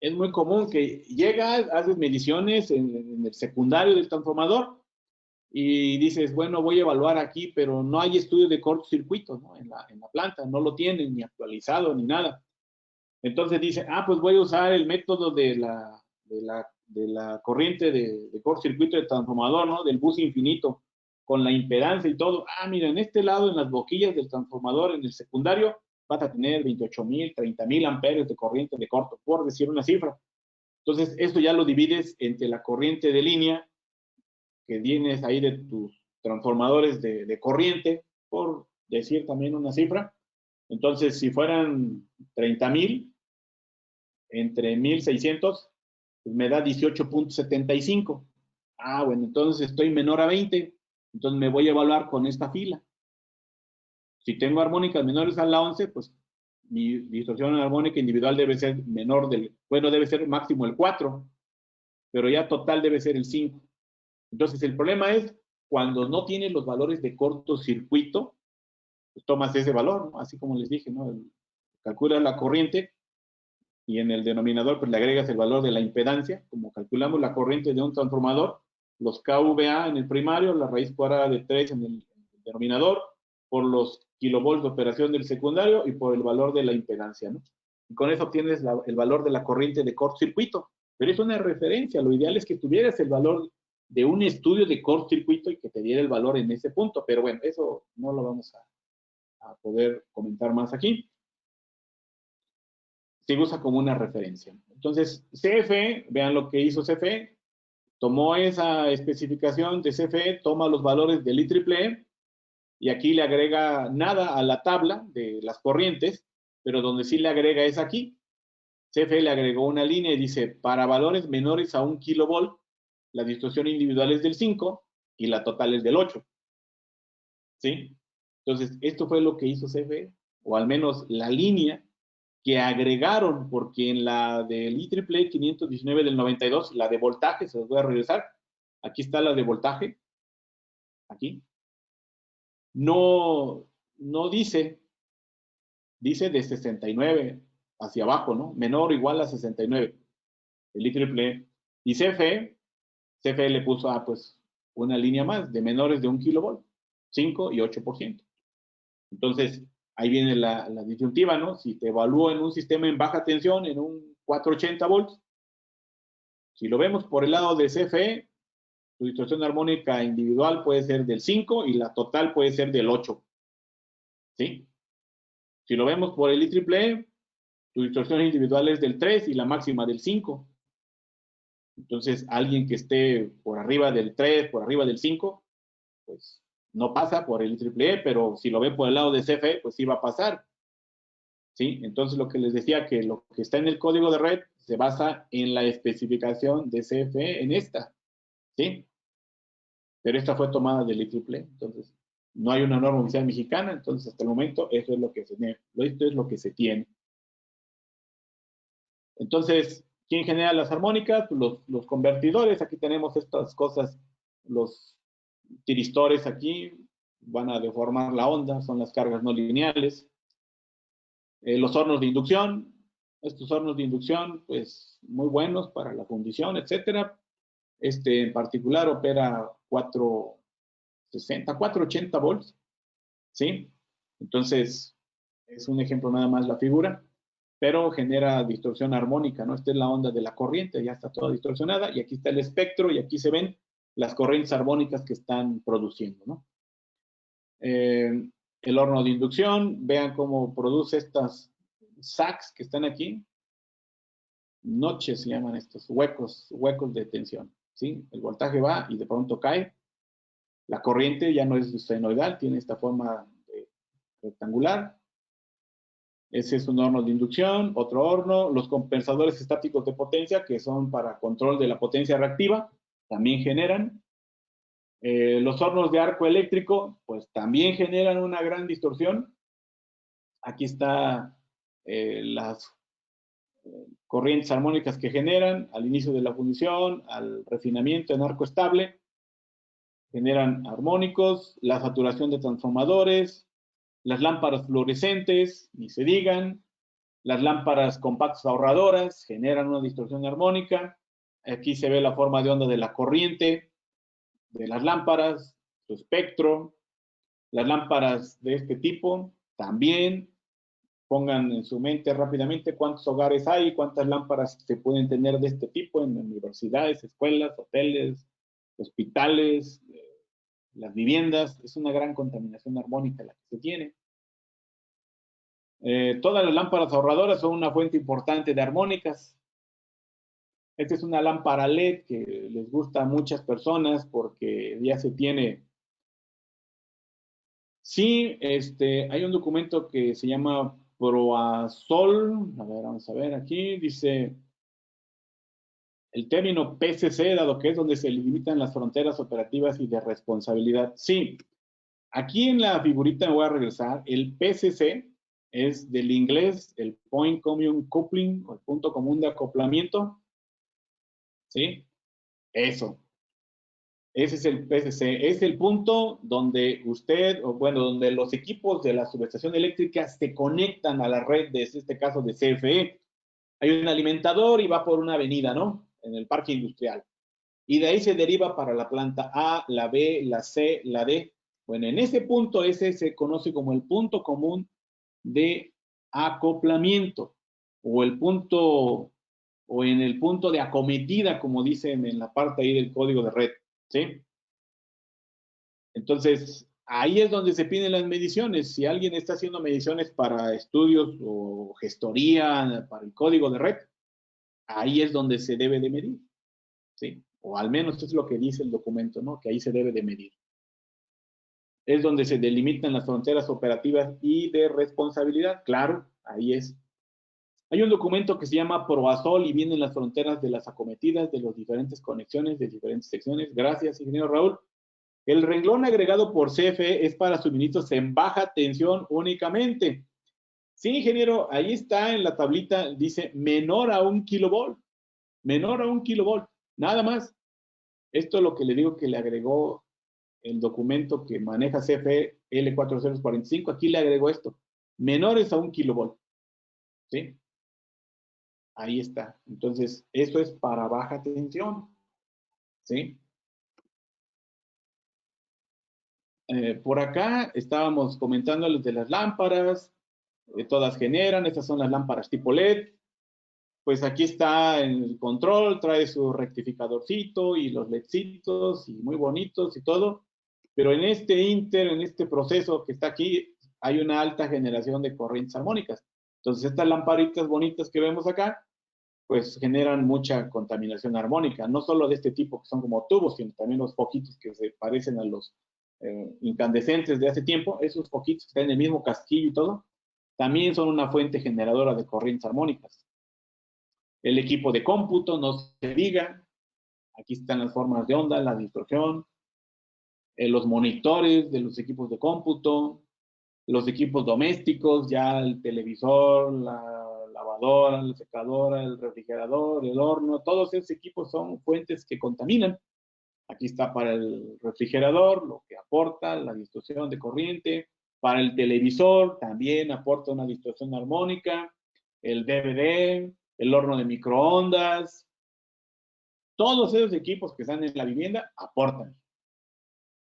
es muy común que llegas, haces mediciones en el secundario del transformador y dices, bueno, voy a evaluar aquí, pero no hay estudio de cortocircuito, ¿no? en la planta, no lo tienen ni actualizado ni nada. Entonces dice, pues voy a usar el método de la corriente de cortocircuito del transformador, ¿no? Del bus infinito, con la impedancia y todo. Mira, en este lado, en las boquillas del transformador, en el secundario, vas a tener 28,000, 30,000 amperes de corriente de corto, por decir una cifra. Entonces, esto ya lo divides entre la corriente de línea que tienes ahí de tus transformadores de corriente, por decir también una cifra. Entonces, si fueran 30,000, entre 1600, pues me da 18.75. Bueno, entonces estoy menor a 20, entonces me voy a evaluar con esta fila. Si tengo armónicas menores a la 11, pues mi distorsión armónica individual debe ser menor debe ser máximo el 4, pero ya total debe ser el 5. Entonces el problema es cuando no tienes los valores de cortocircuito, pues tomas ese valor, ¿no? Así como les dije, ¿no? calculas la corriente y en el denominador pues le agregas el valor de la impedancia, como calculamos la corriente de un transformador, los kVA en el primario, la raíz cuadrada de 3 en el denominador, por los kilovolts de operación del secundario y por el valor de la impedancia, ¿no? Y con eso obtienes el valor de la corriente de cortocircuito, pero es una referencia. Lo ideal es que tuvieras el valor de un estudio de cortocircuito y que te diera el valor en ese punto, pero bueno, eso no lo vamos a poder comentar más aquí. Se usa como una referencia. Entonces, CFE, vean lo que hizo CFE, tomó esa especificación de CFE, toma los valores del IEEE y aquí le agrega nada a la tabla de las corrientes, pero donde sí le agrega es aquí. CFE le agregó una línea y dice, para valores menores a 1 kilovolt, la distorsión individual es del 5 y la total es del 8. ¿Sí? Entonces, esto fue lo que hizo CFE, o al menos la línea que agregaron, porque en la del IEEE 519 del 92, la de voltaje, se los voy a regresar, aquí está la de voltaje, aquí, no dice de 69 hacia abajo, ¿no? Menor o igual a 69, el IEEE, y CFE le puso, pues, una línea más, de menores de 1 kilovolt, 5 y 8%. Entonces, ahí viene la disyuntiva, ¿no? Si te evalúo en un sistema en baja tensión, en un 480 volts, si lo vemos por el lado de CFE, tu distorsión armónica individual puede ser del 5 y la total puede ser del 8. ¿Sí? Si lo vemos por el IEEE, tu distorsión individual es del 3 y la máxima del 5. Entonces, alguien que esté por arriba del 3, por arriba del 5, pues no pasa por el IEEE, pero si lo ven por el lado de CFE, pues sí va a pasar. ¿Sí? Entonces, lo que les decía, que lo que está en el código de red se basa en la especificación de CFE en esta. ¿Sí? Pero esta fue tomada del IEEE. Entonces, no hay una norma oficial mexicana, entonces hasta el momento eso es lo que se tiene. Entonces, ¿quién genera las armónicas? Pues los convertidores. Aquí tenemos estas cosas, los tiristores aquí van a deformar la onda, son las cargas no lineales. Los hornos de inducción, estos hornos de inducción, pues muy buenos para la fundición, etcétera. Este en particular opera 460, 480 volts, ¿sí? Entonces, es un ejemplo nada más la figura, pero genera distorsión armónica, ¿no? Esta es la onda de la corriente, ya está toda distorsionada, y aquí está el espectro, y aquí se ven las corrientes armónicas que están produciendo, ¿no? El horno de inducción, vean cómo produce estas sacs que están aquí, noches se llaman estos huecos de tensión, ¿sí? El voltaje va y de pronto cae, la corriente ya no es senoidal, tiene esta forma rectangular. Ese es un horno de inducción, otro horno, los compensadores estáticos de potencia, que son para control de la potencia reactiva, también generan. Los hornos de arco eléctrico, pues también generan una gran distorsión. Aquí está las corrientes armónicas que generan al inicio de la fundición, al refinamiento en arco estable. Generan armónicos, la saturación de transformadores, las lámparas fluorescentes, ni se digan, las lámparas compactas ahorradoras generan una distorsión armónica. Aquí se ve la forma de onda de la corriente, de las lámparas, su espectro. Las lámparas de este tipo también, pongan en su mente rápidamente cuántos hogares hay, cuántas lámparas se pueden tener de este tipo en universidades, escuelas, hoteles, hospitales, las viviendas. Es una gran contaminación armónica la que se tiene. Todas las lámparas ahorradoras son una fuente importante de armónicas. Esta es una lámpara LED que les gusta a muchas personas porque ya se tiene. Sí, hay un documento que se llama Proasol. A ver, vamos a ver aquí. Dice el término PCC, dado que es donde se limitan las fronteras operativas y de responsabilidad. Sí, aquí en la figurita me voy a regresar. El PCC es del inglés, el Point Common Coupling, o el punto común de acoplamiento. ¿Sí? Eso. Ese es el PSC, es el punto donde usted, o bueno, donde los equipos de la subestación eléctrica se conectan a la red de, en este caso, de CFE. Hay un alimentador y va por una avenida, ¿no? En el parque industrial. Y de ahí se deriva para la planta A, la B, la C, la D. Bueno, en ese punto, ese se conoce como el punto común de acoplamiento, o el punto, o en el punto de acometida, como dicen en la parte ahí del código de red, ¿sí? Entonces, ahí es donde se piden las mediciones. Si alguien está haciendo mediciones para estudios o gestoría, para el código de red, ahí es donde se debe de medir, ¿sí? O al menos es lo que dice el documento, ¿no? Que ahí se debe de medir. Es donde se delimitan las fronteras operativas y de responsabilidad. Claro, ahí es. Hay un documento que se llama PROASOL y vienen las fronteras de las acometidas de las diferentes conexiones, de diferentes secciones. Gracias, ingeniero Raúl. El renglón agregado por CFE es para suministros en baja tensión únicamente. Sí, ingeniero, ahí está en la tablita, dice menor a 1 kilovolt. Menor a 1 kilovolt, nada más. Esto es lo que le digo que le agregó el documento que maneja CFE L4045. Aquí le agregó esto. Menores a 1 kilovolt. ¿Sí? Ahí está. Entonces, eso es para baja tensión. ¿Sí? Por acá estábamos comentándoles de las lámparas. Todas generan. Estas son las lámparas tipo LED. Pues aquí está el control. Trae su rectificadorcito y los LEDcitos y muy bonitos y todo. Pero en en este proceso que está aquí, hay una alta generación de corrientes armónicas. Entonces, estas lamparitas bonitas que vemos acá, pues generan mucha contaminación armónica, no solo de este tipo que son como tubos, sino también los foquitos que se parecen a los incandescentes de hace tiempo, esos foquitos que están en el mismo casquillo y todo, también son una fuente generadora de corrientes armónicas. El equipo de cómputo, no se diga, aquí están las formas de onda, la distorsión, los monitores de los equipos de cómputo, los equipos domésticos, ya el televisor, la lavadora, la secadora, el refrigerador, el horno, todos esos equipos son fuentes que contaminan. Aquí está para el refrigerador, lo que aporta la distorsión de corriente. Para el televisor también aporta una distorsión armónica. El DVD, el horno de microondas. Todos esos equipos que están en la vivienda aportan,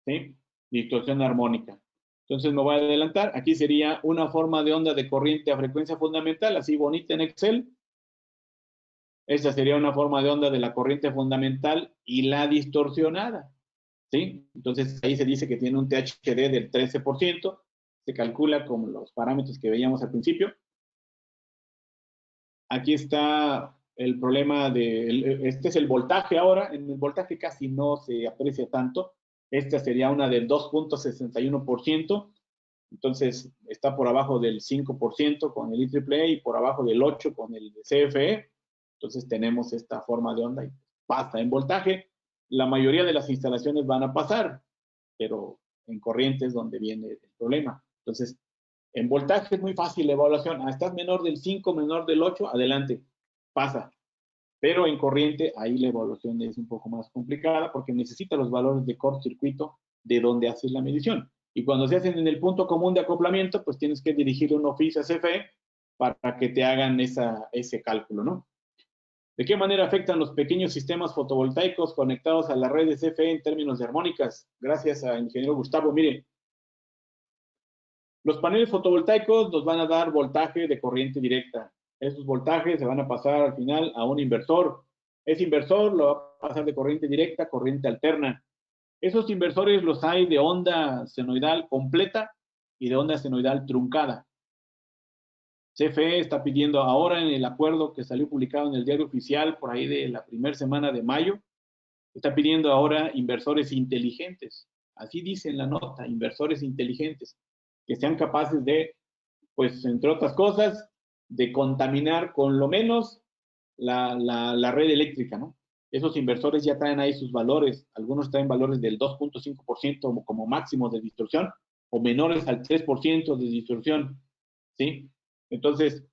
¿sí? Distorsión armónica. Entonces me voy a adelantar. Aquí sería una forma de onda de corriente a frecuencia fundamental, así bonita en Excel. Esta sería una forma de onda de la corriente fundamental y la distorsionada, ¿sí? Entonces ahí se dice que tiene un THD del 13%. Se calcula con los parámetros que veíamos al principio. Aquí está el problema de, este es el voltaje ahora. En el voltaje casi no se aprecia tanto. Esta sería una del 2.61%. Entonces, está por abajo del 5% con el IEEE y por abajo del 8% con el CFE. Entonces, tenemos esta forma de onda y pasa. En voltaje, la mayoría de las instalaciones van a pasar, pero en corriente es donde viene el problema. Entonces, en voltaje es muy fácil la evaluación. Estás menor del 5, menor del 8, adelante, pasa. Pero en corriente, ahí la evaluación es un poco más complicada porque necesita los valores de cortocircuito de donde haces la medición. Y cuando se hacen en el punto común de acoplamiento, pues tienes que dirigir un oficio a CFE para que te hagan ese cálculo, ¿no? ¿De qué manera afectan los pequeños sistemas fotovoltaicos conectados a la red de CFE en términos de armónicas? Gracias al ingeniero Gustavo. Mire, los paneles fotovoltaicos nos van a dar voltaje de corriente directa. Esos voltajes se van a pasar al final a un inversor. Ese inversor lo va a pasar de corriente directa a corriente alterna. Esos inversores los hay de onda senoidal completa y de onda senoidal truncada. CFE está pidiendo ahora en el acuerdo que salió publicado en el diario oficial por ahí de la primera semana de mayo, está pidiendo ahora inversores inteligentes. Así dice en la nota, inversores inteligentes, que sean capaces de, pues, entre otras cosas, de contaminar con lo menos la red eléctrica, ¿no? Esos inversores ya traen ahí sus valores. Algunos traen valores del 2.5% como máximo de distorsión o menores al 3% de distorsión, ¿sí? Entonces,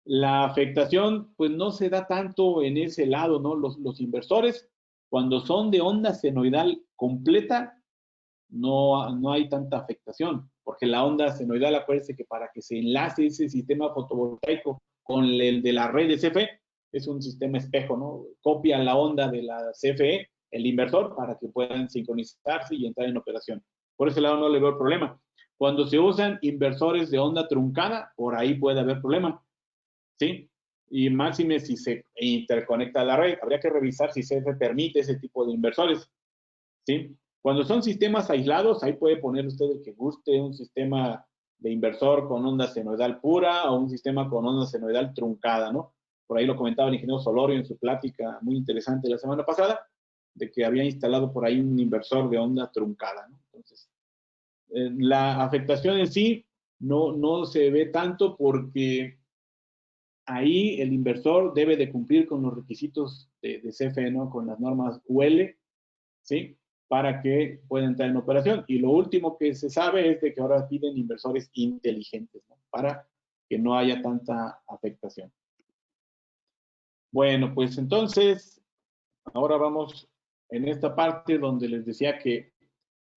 la afectación, pues no se da tanto en ese lado, ¿no? Los inversores, cuando son de onda senoidal completa, no hay tanta afectación, porque la onda senoidal, acuérdense que para que se enlace ese sistema fotovoltaico con el de la red de CFE, es un sistema espejo, ¿no? Copia la onda de la CFE, el inversor, para que puedan sincronizarse y entrar en operación. Por ese lado no le veo el problema. Cuando se usan inversores de onda truncada, por ahí puede haber problema, ¿sí? Y máxime si se interconecta a la red, habría que revisar si CFE permite ese tipo de inversores, ¿sí? Cuando son sistemas aislados, ahí puede poner usted el que guste, un sistema de inversor con onda senoidal pura o un sistema con onda senoidal truncada, ¿no? Por ahí lo comentaba el ingeniero Solorio en su plática muy interesante la semana pasada, de que había instalado por ahí un inversor de onda truncada, ¿no? Entonces, la afectación en sí no se ve tanto porque ahí el inversor debe de cumplir con los requisitos de CFE, ¿no? Con las normas UL, ¿sí? Para que pueda entrar en operación. Y lo último que se sabe es de que ahora piden inversores inteligentes, ¿no? Para que no haya tanta afectación. Bueno, pues entonces, ahora vamos en esta parte donde les decía que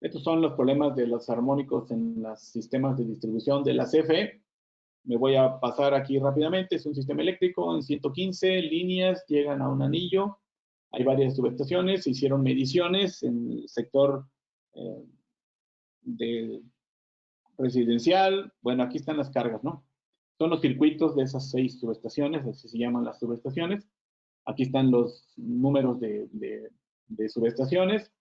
estos son los problemas de los armónicos en los sistemas de distribución de la CFE. Me voy a pasar aquí rápidamente. Es un sistema eléctrico en 115 líneas, llegan a un anillo. Hay varias subestaciones, se hicieron mediciones en el sector de residencial. Bueno, aquí están las cargas, ¿no? Son los circuitos de esas 6 subestaciones, así se llaman las subestaciones. Aquí están los números de subestaciones.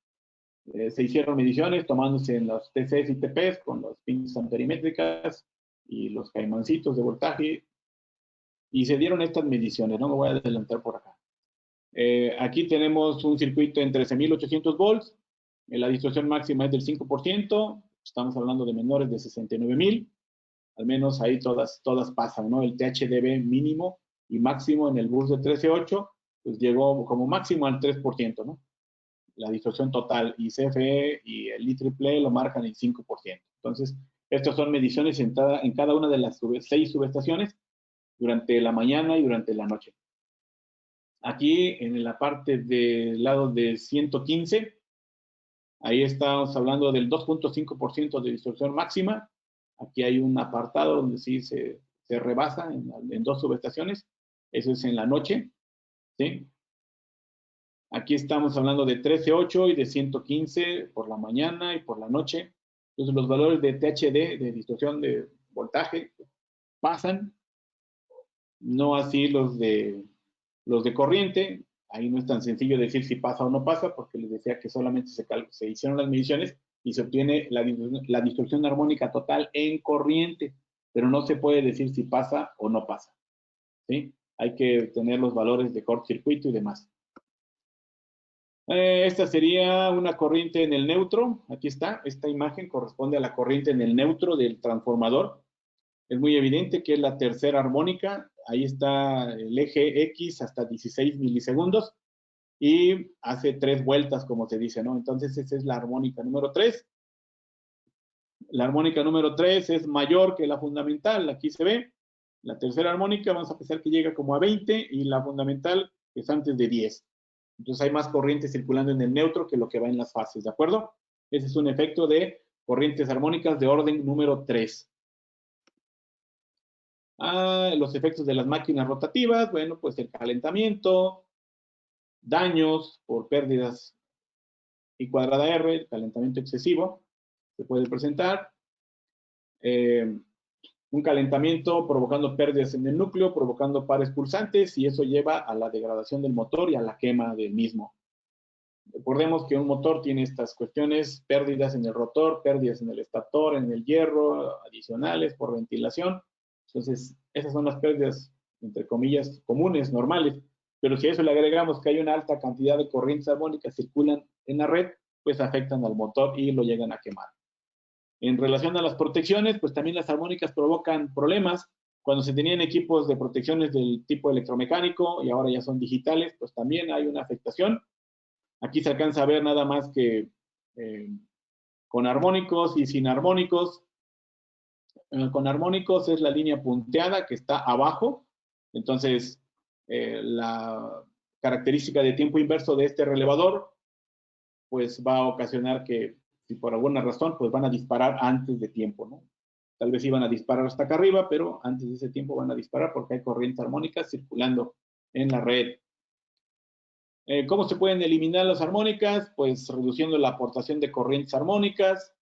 Se hicieron mediciones tomándose en los TCs y TPs con las pinzas amperimétricas y los caimancitos de voltaje. Y se dieron estas mediciones, no me voy a adelantar por acá. Aquí tenemos un circuito en 13.800 volts. La distorsión máxima es del 5%. Estamos hablando de menores de 69.000. Al menos ahí todas pasan, ¿no? El THDB mínimo y máximo en el bus de 13.8, pues llegó como máximo al 3%, ¿no? La distorsión total, y CFE y el IEEE lo marcan en 5%. Entonces, estas son mediciones en cada una de las 6 subestaciones durante la mañana y durante la noche. Aquí, en la parte del lado de 115, ahí estamos hablando del 2.5% de distorsión máxima. Aquí hay un apartado donde sí se rebasa en 2 subestaciones. Eso es en la noche, ¿sí? Aquí estamos hablando de 13.8 y de 115 por la mañana y por la noche. Entonces, los valores de THD, de distorsión de voltaje, pasan. No así los de corriente. Ahí no es tan sencillo decir si pasa o no pasa, porque les decía que solamente se hicieron las mediciones y se obtiene la distorsión armónica total en corriente, pero no se puede decir si pasa o no pasa, ¿sí? Hay que tener los valores de cortocircuito y demás. Esta sería una corriente en el neutro. Aquí está, esta imagen corresponde a la corriente en el neutro del transformador. Es muy evidente que es la tercera armónica. Ahí está el eje X hasta 16 milisegundos y hace 3 vueltas, como se dice, ¿no? Entonces, esa es la armónica número 3. La armónica número 3 es mayor que la fundamental. Aquí se ve. La tercera armónica, vamos a pensar que llega como a 20 y la fundamental es antes de 10. Entonces, hay más corriente circulando en el neutro que lo que va en las fases, ¿de acuerdo? Ese es un efecto de corrientes armónicas de orden número 3. Los efectos de las máquinas rotativas, bueno, pues el calentamiento, daños por pérdidas I cuadrada R, el calentamiento excesivo, se puede presentar. Un calentamiento provocando pérdidas en el núcleo, provocando pares pulsantes, y eso lleva a la degradación del motor y a la quema del mismo. Recordemos que un motor tiene estas cuestiones: pérdidas en el rotor, pérdidas en el estator, en el hierro, adicionales por ventilación. Entonces, esas son las pérdidas, entre comillas, comunes, normales. Pero si a eso le agregamos que hay una alta cantidad de corrientes armónicas que circulan en la red, pues afectan al motor y lo llegan a quemar. En relación a las protecciones, pues también las armónicas provocan problemas. Cuando se tenían equipos de protecciones del tipo electromecánico y ahora ya son digitales, pues también hay una afectación. Aquí se alcanza a ver nada más que con armónicos y sin armónicos. Con armónicos es la línea punteada que está abajo. Entonces, la característica de tiempo inverso de este relevador, pues va a ocasionar que, si por alguna razón, pues van a disparar antes de tiempo, ¿no? Tal vez iban a disparar hasta acá arriba, pero antes de ese tiempo van a disparar porque hay corrientes armónicas circulando en la red. ¿Cómo se pueden eliminar las armónicas? Pues reduciendo la aportación de corrientes armónicas,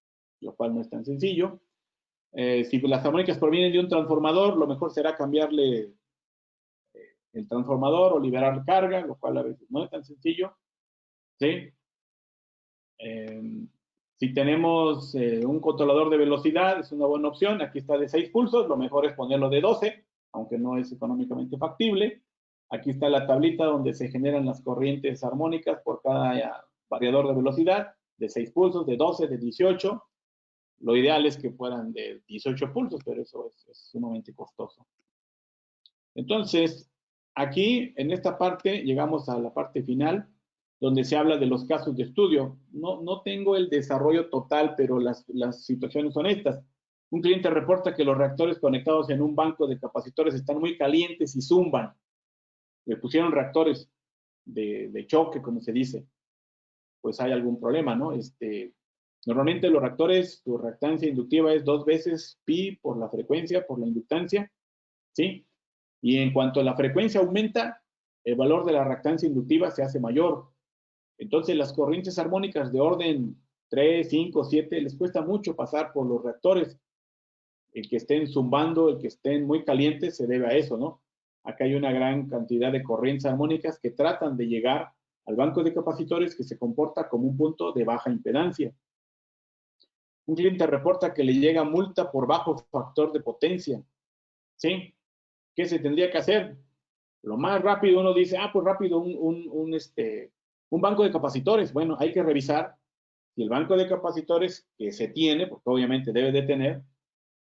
lo cual no es tan sencillo. Si las armónicas provienen de un transformador, lo mejor será cambiarle el transformador o liberar carga, lo cual a veces no es tan sencillo. ¿Sí? Si tenemos un controlador de velocidad, es una buena opción. Aquí está de 6 pulsos, lo mejor es ponerlo de 12, aunque no es económicamente factible. Aquí está la tablita donde se generan las corrientes armónicas por cada variador de velocidad, de 6 pulsos, de 12, de 18. Lo ideal es que fueran de 18 pulsos, pero eso es sumamente costoso. Entonces, aquí, en esta parte, llegamos a la parte final, donde se habla de los casos de estudio. No tengo el desarrollo total, pero las situaciones son estas. Un cliente reporta que los reactores conectados en un banco de capacitores están muy calientes y zumban. Le pusieron reactores de choque, como se dice. Pues hay algún problema, ¿no? Normalmente los reactores, su reactancia inductiva es 2 veces pi por la frecuencia, por la inductancia, ¿sí? Y en cuanto la frecuencia aumenta, el valor de la reactancia inductiva se hace mayor. Entonces, las corrientes armónicas de orden 3, 5, 7, les cuesta mucho pasar por los reactores. El que estén zumbando, el que estén muy calientes, se debe a eso, ¿no? Acá hay una gran cantidad de corrientes armónicas que tratan de llegar al banco de capacitores que se comporta como un punto de baja impedancia. Un cliente reporta que le llega multa por bajo factor de potencia. ¿Sí? ¿Qué se tendría que hacer? Lo más rápido uno dice, pues rápido un banco de capacitores. Bueno, hay que revisar si el banco de capacitores que se tiene, porque obviamente debe de tener,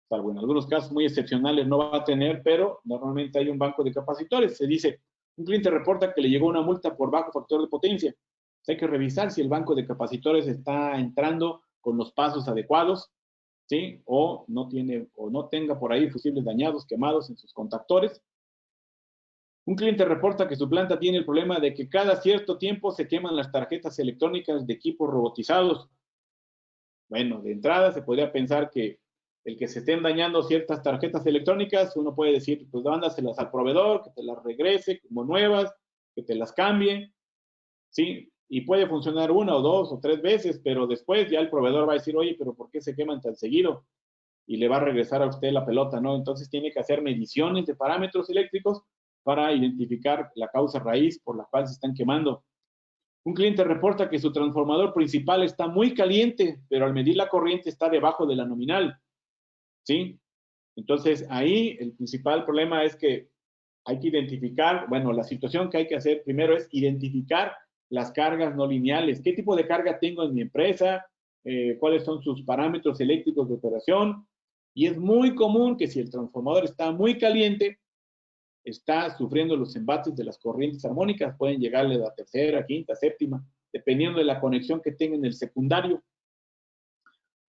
salvo en algunos casos muy excepcionales no va a tener, pero normalmente hay un banco de capacitores. Se dice, un cliente reporta que le llegó una multa por bajo factor de potencia. Hay que revisar si el banco de capacitores está entrando con los pasos adecuados, ¿sí? O no tenga por ahí fusibles dañados, quemados en sus contactores. Un cliente reporta que su planta tiene el problema de que cada cierto tiempo se queman las tarjetas electrónicas de equipos robotizados. Bueno, de entrada se podría pensar que el que se estén dañando ciertas tarjetas electrónicas, uno puede decir, pues mándaselas al proveedor, que te las regrese como nuevas, que te las cambie, ¿sí? Y puede funcionar 1 o 2 o 3 veces, pero después ya el proveedor va a decir, oye, pero ¿por qué se queman tan seguido? Y le va a regresar a usted la pelota, ¿no? Entonces tiene que hacer mediciones de parámetros eléctricos para identificar la causa raíz por la cual se están quemando. Un cliente reporta que su transformador principal está muy caliente, pero al medir la corriente está debajo de la nominal, ¿sí? Entonces ahí el principal problema es que hay que identificar, bueno, la situación que hay que hacer primero es identificar las cargas no lineales. ¿Qué tipo de carga tengo en mi empresa? ¿Cuáles son sus parámetros eléctricos de operación? Y es muy común que si el transformador está muy caliente, está sufriendo los embates de las corrientes armónicas, pueden llegarle a la tercera, quinta, séptima, dependiendo de la conexión que tenga en el secundario.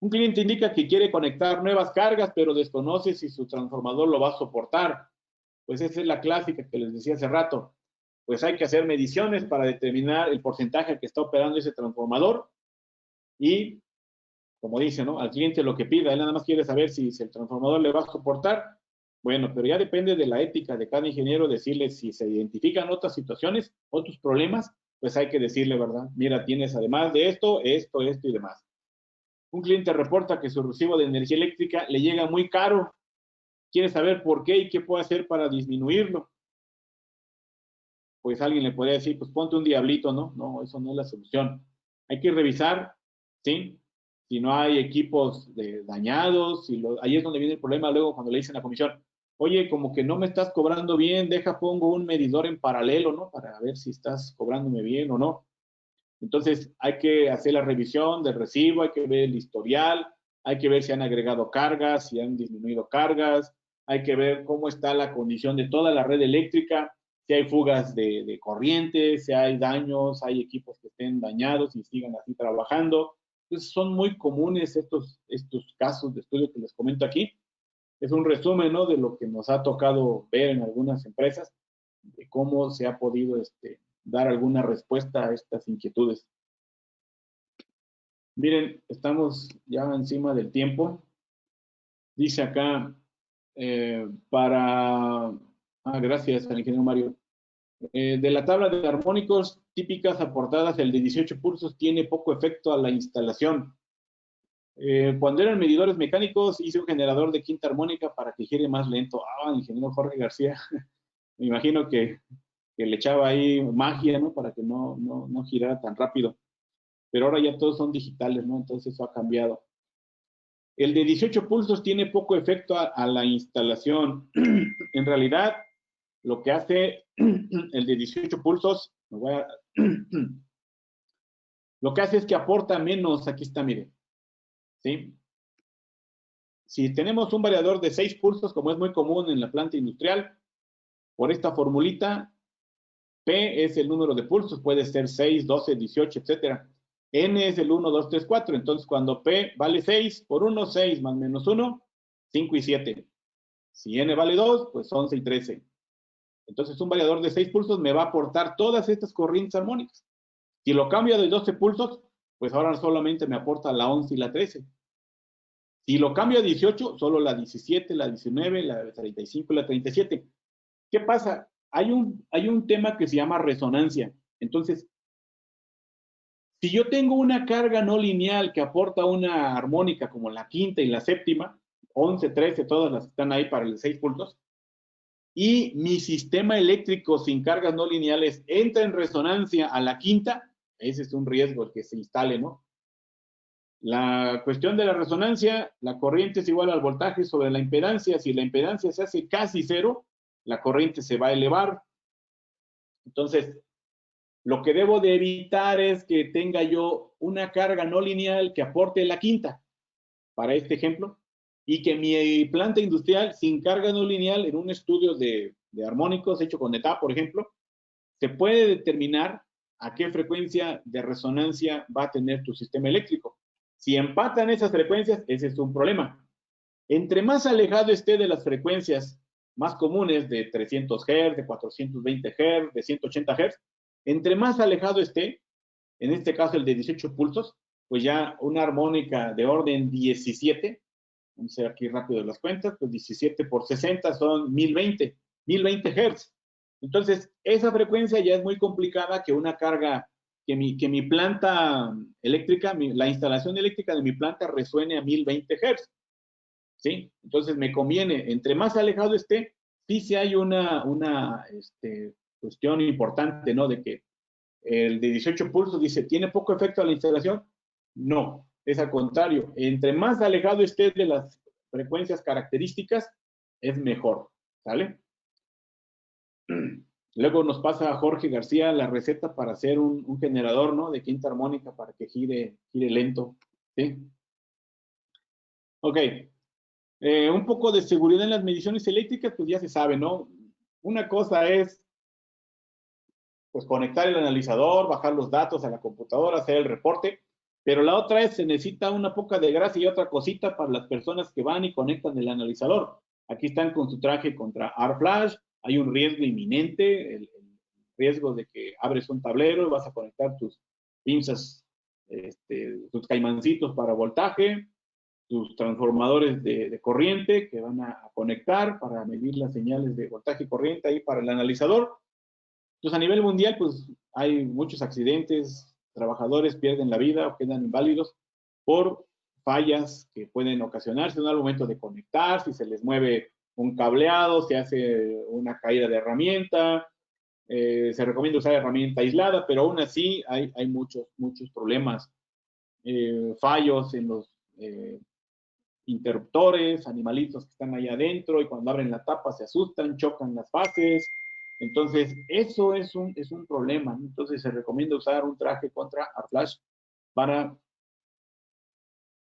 Un cliente indica que quiere conectar nuevas cargas, pero desconoce si su transformador lo va a soportar. Pues esa es la clásica que les decía hace rato. Pues hay que hacer mediciones para determinar el porcentaje que está operando ese transformador y, como dice, ¿no? Al cliente lo que pida, él nada más quiere saber si el transformador le va a soportar. Bueno, pero ya depende de la ética de cada ingeniero decirle si se identifican otras situaciones, otros problemas, pues hay que decirle, ¿verdad? Mira, tienes además de esto y demás. Un cliente reporta que su recibo de energía eléctrica le llega muy caro. Quiere saber por qué y qué puede hacer para disminuirlo. Pues alguien le puede decir, pues ponte un diablito, ¿no? No, eso no es la solución. Hay que revisar, ¿sí? Si no hay equipos dañados, ahí es donde viene el problema luego cuando le dicen a la comisión, oye, como que no me estás cobrando bien, pongo un medidor en paralelo, ¿no? Para ver si estás cobrándome bien o no. Entonces, hay que hacer la revisión del recibo, hay que ver el historial, hay que ver si han agregado cargas, si han disminuido cargas, hay que ver cómo está la condición de toda la red eléctrica, si hay fugas de corriente, si hay daños, hay equipos que estén dañados y sigan así trabajando. Entonces, son muy comunes estos casos de estudio que les comento aquí. Es un resumen, ¿no?, de lo que nos ha tocado ver en algunas empresas, de cómo se ha podido dar alguna respuesta a estas inquietudes. Miren, estamos ya encima del tiempo. Dice acá, gracias al ingeniero Mario. De la tabla de armónicos típicas aportadas, el de 18 pulsos tiene poco efecto a la instalación. Cuando eran medidores mecánicos, hice un generador de quinta armónica para que gire más lento. El ingeniero Jorge García, me imagino que le echaba ahí magia, ¿no? Para que no girara tan rápido. Pero ahora ya todos son digitales, ¿no? Entonces eso ha cambiado. El de 18 pulsos tiene poco efecto a la instalación. En realidad, lo que hace el de 18 pulsos, lo que hace es que aporta menos. Aquí está, miren. ¿Sí? Si tenemos un variador de 6 pulsos, como es muy común en la planta industrial, por esta formulita, P es el número de pulsos, puede ser 6, 12, 18, etcétera. N es el 1, 2, 3, 4. Entonces, cuando P vale 6 por 1, 6 más menos 1, 5 y 7. Si N vale 2, pues 11 y 13. Entonces, un variador de 6 pulsos me va a aportar todas estas corrientes armónicas. Si lo cambio de 12 pulsos, pues ahora solamente me aporta la 11 y la 13. Si lo cambio a 18, solo la 17, la 19, la 35 y la 37. ¿Qué pasa? Hay un tema que se llama resonancia. Entonces, si yo tengo una carga no lineal que aporta una armónica como la quinta y la séptima, 11, 13, todas las que están ahí para los 6 pulsos, y mi sistema eléctrico sin cargas no lineales entra en resonancia a la quinta, ese es un riesgo el que se instale, ¿no? La cuestión de la resonancia, la corriente es igual al voltaje sobre la impedancia. Si la impedancia se hace casi cero, la corriente se va a elevar. Entonces, lo que debo de evitar es que tenga yo una carga no lineal que aporte la quinta, para este ejemplo, y que mi planta industrial sin carga no lineal, en un estudio de armónicos hecho con ETA, por ejemplo, se puede determinar a qué frecuencia de resonancia va a tener tu sistema eléctrico. Si empatan esas frecuencias, ese es un problema. Entre más alejado esté de las frecuencias más comunes de 300 Hz, de 420 Hz, de 180 Hz, entre más alejado esté, en este caso el de 18 pulsos, pues ya una armónica de orden 17, vamos a hacer aquí rápido las cuentas, pues 17 por 60 son 1020 Hz. Entonces, esa frecuencia ya es muy complicada que una carga, que mi planta eléctrica, la instalación eléctrica de mi planta resuene a 1020 Hz. ¿Sí? Entonces, me conviene, entre más alejado esté, sí hay una cuestión importante, ¿no? De que el de 18 pulsos dice, ¿tiene poco efecto a la instalación? No, es al contrario. Entre más alejado esté de las frecuencias características, es mejor, ¿sale? Luego nos pasa a Jorge García la receta para hacer un generador, ¿no? De quinta armónica para que gire lento, ¿sí? Ok. Un poco de seguridad en las mediciones eléctricas, pues ya se sabe, ¿no? Una cosa es, pues, conectar el analizador, bajar los datos a la computadora, hacer el reporte, pero la otra es, se necesita una poca de gracia y otra cosita para las personas que van y conectan el analizador. Aquí están con su traje contra AR-Flash, hay un riesgo inminente, el riesgo de que abres un tablero y vas a conectar tus pinzas, tus caimancitos para voltaje, tus transformadores de corriente que van a conectar para medir las señales de voltaje y corriente ahí para el analizador. Entonces, a nivel mundial, pues hay muchos accidentes, trabajadores pierden la vida o quedan inválidos por fallas que pueden ocasionarse al momento de conectar, si se les mueve un cableado, se hace una caída de herramienta, se recomienda usar herramienta aislada, pero aún así hay muchos problemas, fallos en los interruptores, animalitos que están ahí adentro y cuando abren la tapa se asustan, chocan las fases. Entonces, eso es un problema. Entonces, se recomienda usar un traje contra AR-Flash para,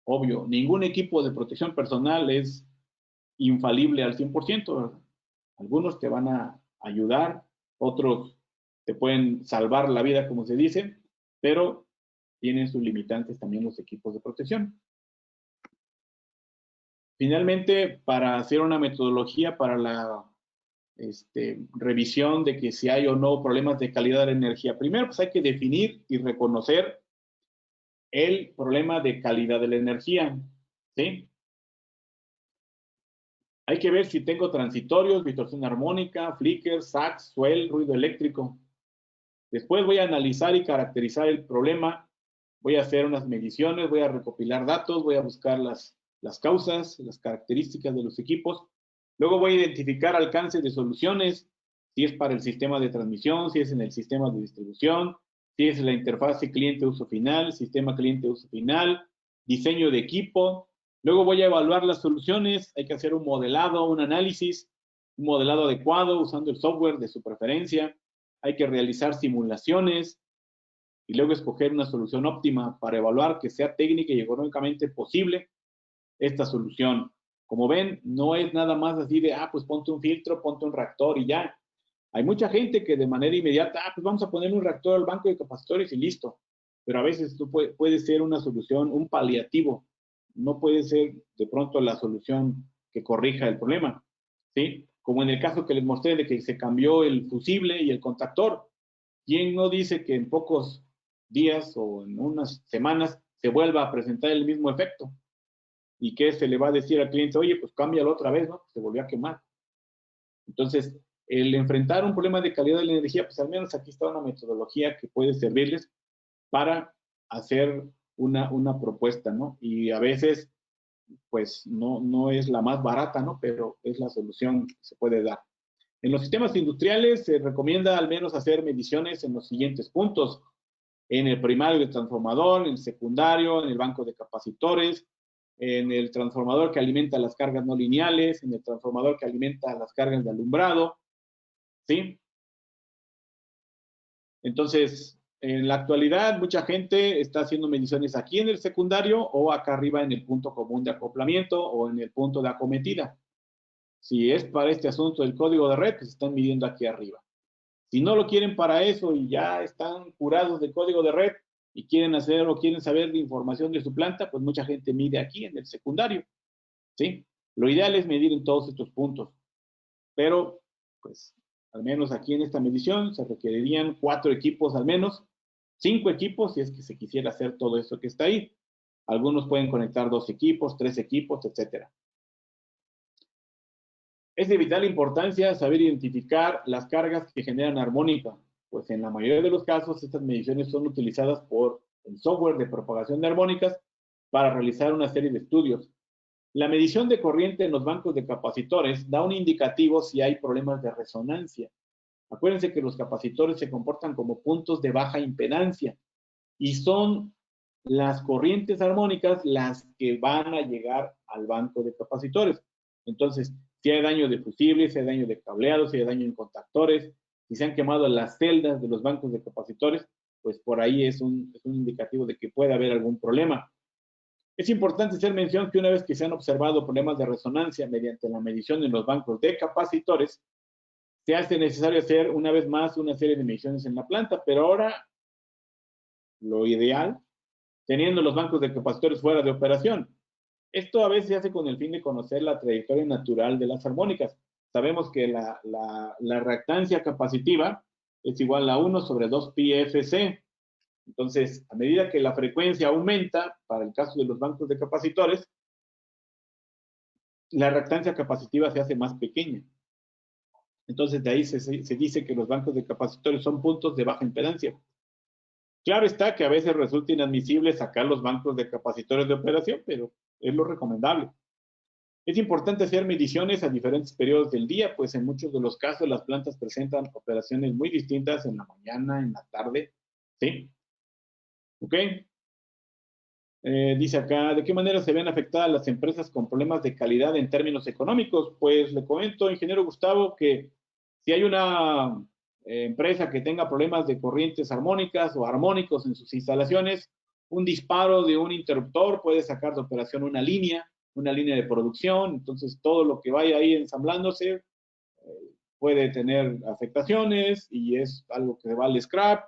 obvio, ningún equipo de protección personal es infalible al 100%, ¿verdad? Algunos te van a ayudar, otros te pueden salvar la vida, como se dice, pero tienen sus limitantes también los equipos de protección. Finalmente, para hacer una metodología para la revisión de que si hay o no problemas de calidad de la energía, primero pues hay que definir y reconocer el problema de calidad de la energía, ¿sí? Hay que ver si tengo transitorios, distorsión armónica, flicker, sax, swell, ruido eléctrico. Después voy a analizar y caracterizar el problema. Voy a hacer unas mediciones, voy a recopilar datos, voy a buscar las causas, las características de los equipos. Luego voy a identificar alcance de soluciones, si es para el sistema de transmisión, si es en el sistema de distribución, si es la interfase cliente-uso final, sistema cliente-uso final, diseño de equipo. Luego voy a evaluar las soluciones, hay que hacer un modelado, un análisis, un modelado adecuado usando el software de su preferencia. Hay que realizar simulaciones y luego escoger una solución óptima para evaluar que sea técnica y económicamente posible esta solución. Como ven, no es nada más así de, pues ponte un filtro, ponte un reactor y ya. Hay mucha gente que de manera inmediata, pues vamos a poner un reactor al banco de capacitores y listo. Pero a veces esto puede ser una solución, un paliativo. No puede ser de pronto la solución que corrija el problema, ¿sí? Como en el caso que les mostré de que se cambió el fusible y el contactor. ¿Quién no dice que en pocos días o en unas semanas se vuelva a presentar el mismo efecto? ¿Y qué se le va a decir al cliente? Oye, pues cámbialo otra vez, ¿no? Se volvió a quemar. Entonces, el enfrentar un problema de calidad de la energía, pues al menos aquí está una metodología que puede servirles para hacer una propuesta, ¿no? Y a veces, pues no es la más barata, ¿no? Pero es la solución que se puede dar. En los sistemas industriales se recomienda al menos hacer mediciones en los siguientes puntos. En el primario del transformador, en el secundario, en el banco de capacitores, en el transformador que alimenta las cargas no lineales, en el transformador que alimenta las cargas de alumbrado, ¿sí? Entonces, en la actualidad, mucha gente está haciendo mediciones aquí en el secundario o acá arriba en el punto común de acoplamiento o en el punto de acometida. Si es para este asunto del código de red, pues están midiendo aquí arriba. Si no lo quieren para eso y ya están curados de código de red y quieren hacer o quieren saber de información de su planta, pues mucha gente mide aquí en el secundario, ¿sí? Lo ideal es medir en todos estos puntos, pero pues al menos aquí en esta medición se requerirían 4 equipos al menos, 5 equipos si es que se quisiera hacer todo eso que está ahí. Algunos pueden conectar 2 equipos, 3 equipos, etcétera. Es de vital importancia saber identificar las cargas que generan armónica, pues en la mayoría de los casos estas mediciones son utilizadas por el software de propagación de armónicas para realizar una serie de estudios. La medición de corriente en los bancos de capacitores da un indicativo si hay problemas de resonancia. Acuérdense que los capacitores se comportan como puntos de baja impedancia y son las corrientes armónicas las que van a llegar al banco de capacitores. Entonces, si hay daño de fusibles, si hay daño de cableado, si hay daño en contactores, si se han quemado las celdas de los bancos de capacitores, pues por ahí es un indicativo de que puede haber algún problema. Es importante hacer mención que una vez que se han observado problemas de resonancia mediante la medición en los bancos de capacitores, se hace necesario hacer una vez más una serie de mediciones en la planta, pero ahora lo ideal, teniendo los bancos de capacitores fuera de operación. Esto a veces se hace con el fin de conocer la trayectoria natural de las armónicas. Sabemos que la reactancia capacitiva es igual a 1 sobre 2 pi FC. Entonces, a medida que la frecuencia aumenta, para el caso de los bancos de capacitores, la reactancia capacitiva se hace más pequeña. Entonces, de ahí se dice que los bancos de capacitores son puntos de baja impedancia. Claro está que a veces resulta inadmisible sacar los bancos de capacitores de operación, pero es lo recomendable. Es importante hacer mediciones a diferentes periodos del día, pues en muchos de los casos las plantas presentan operaciones muy distintas en la mañana, en la tarde, ¿sí? ¿Ok? Dice acá, ¿de qué manera se ven afectadas las empresas con problemas de calidad en términos económicos? Pues le comento, ingeniero Gustavo, que si hay una empresa que tenga problemas de corrientes armónicas o armónicos en sus instalaciones, un disparo de un interruptor puede sacar de operación una línea de producción, entonces todo lo que vaya ahí ensamblándose puede tener afectaciones y es algo que va al scrap.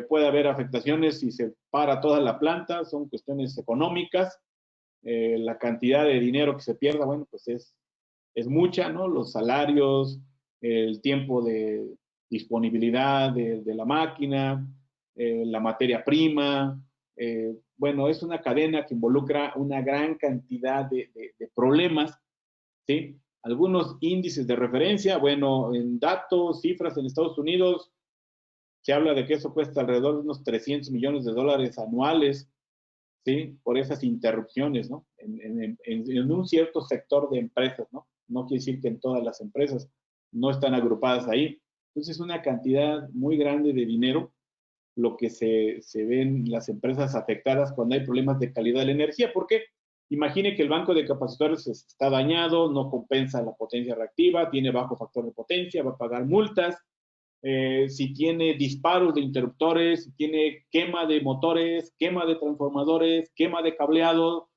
Puede haber afectaciones si se para toda la planta, son cuestiones económicas. La cantidad de dinero que se pierda, bueno, pues es mucha, ¿no? Los salarios, el tiempo de disponibilidad de la máquina, la materia prima, bueno, es una cadena que involucra una gran cantidad de problemas, ¿sí? Algunos índices de referencia, bueno, en datos, cifras en Estados Unidos, se habla de que eso cuesta alrededor de unos 300 millones de dólares anuales, ¿sí? Por esas interrupciones, ¿no? En un cierto sector de empresas, ¿no? No quiere decir que en todas las empresas no están agrupadas ahí. Entonces, es una cantidad muy grande de dinero lo que se ven las empresas afectadas cuando hay problemas de calidad de la energía. ¿Por qué? Imagine que el banco de capacitores está dañado, no compensa la potencia reactiva, tiene bajo factor de potencia, va a pagar multas. Si tiene disparos de interruptores, si tiene quema de motores, quema de transformadores, quema de cableado.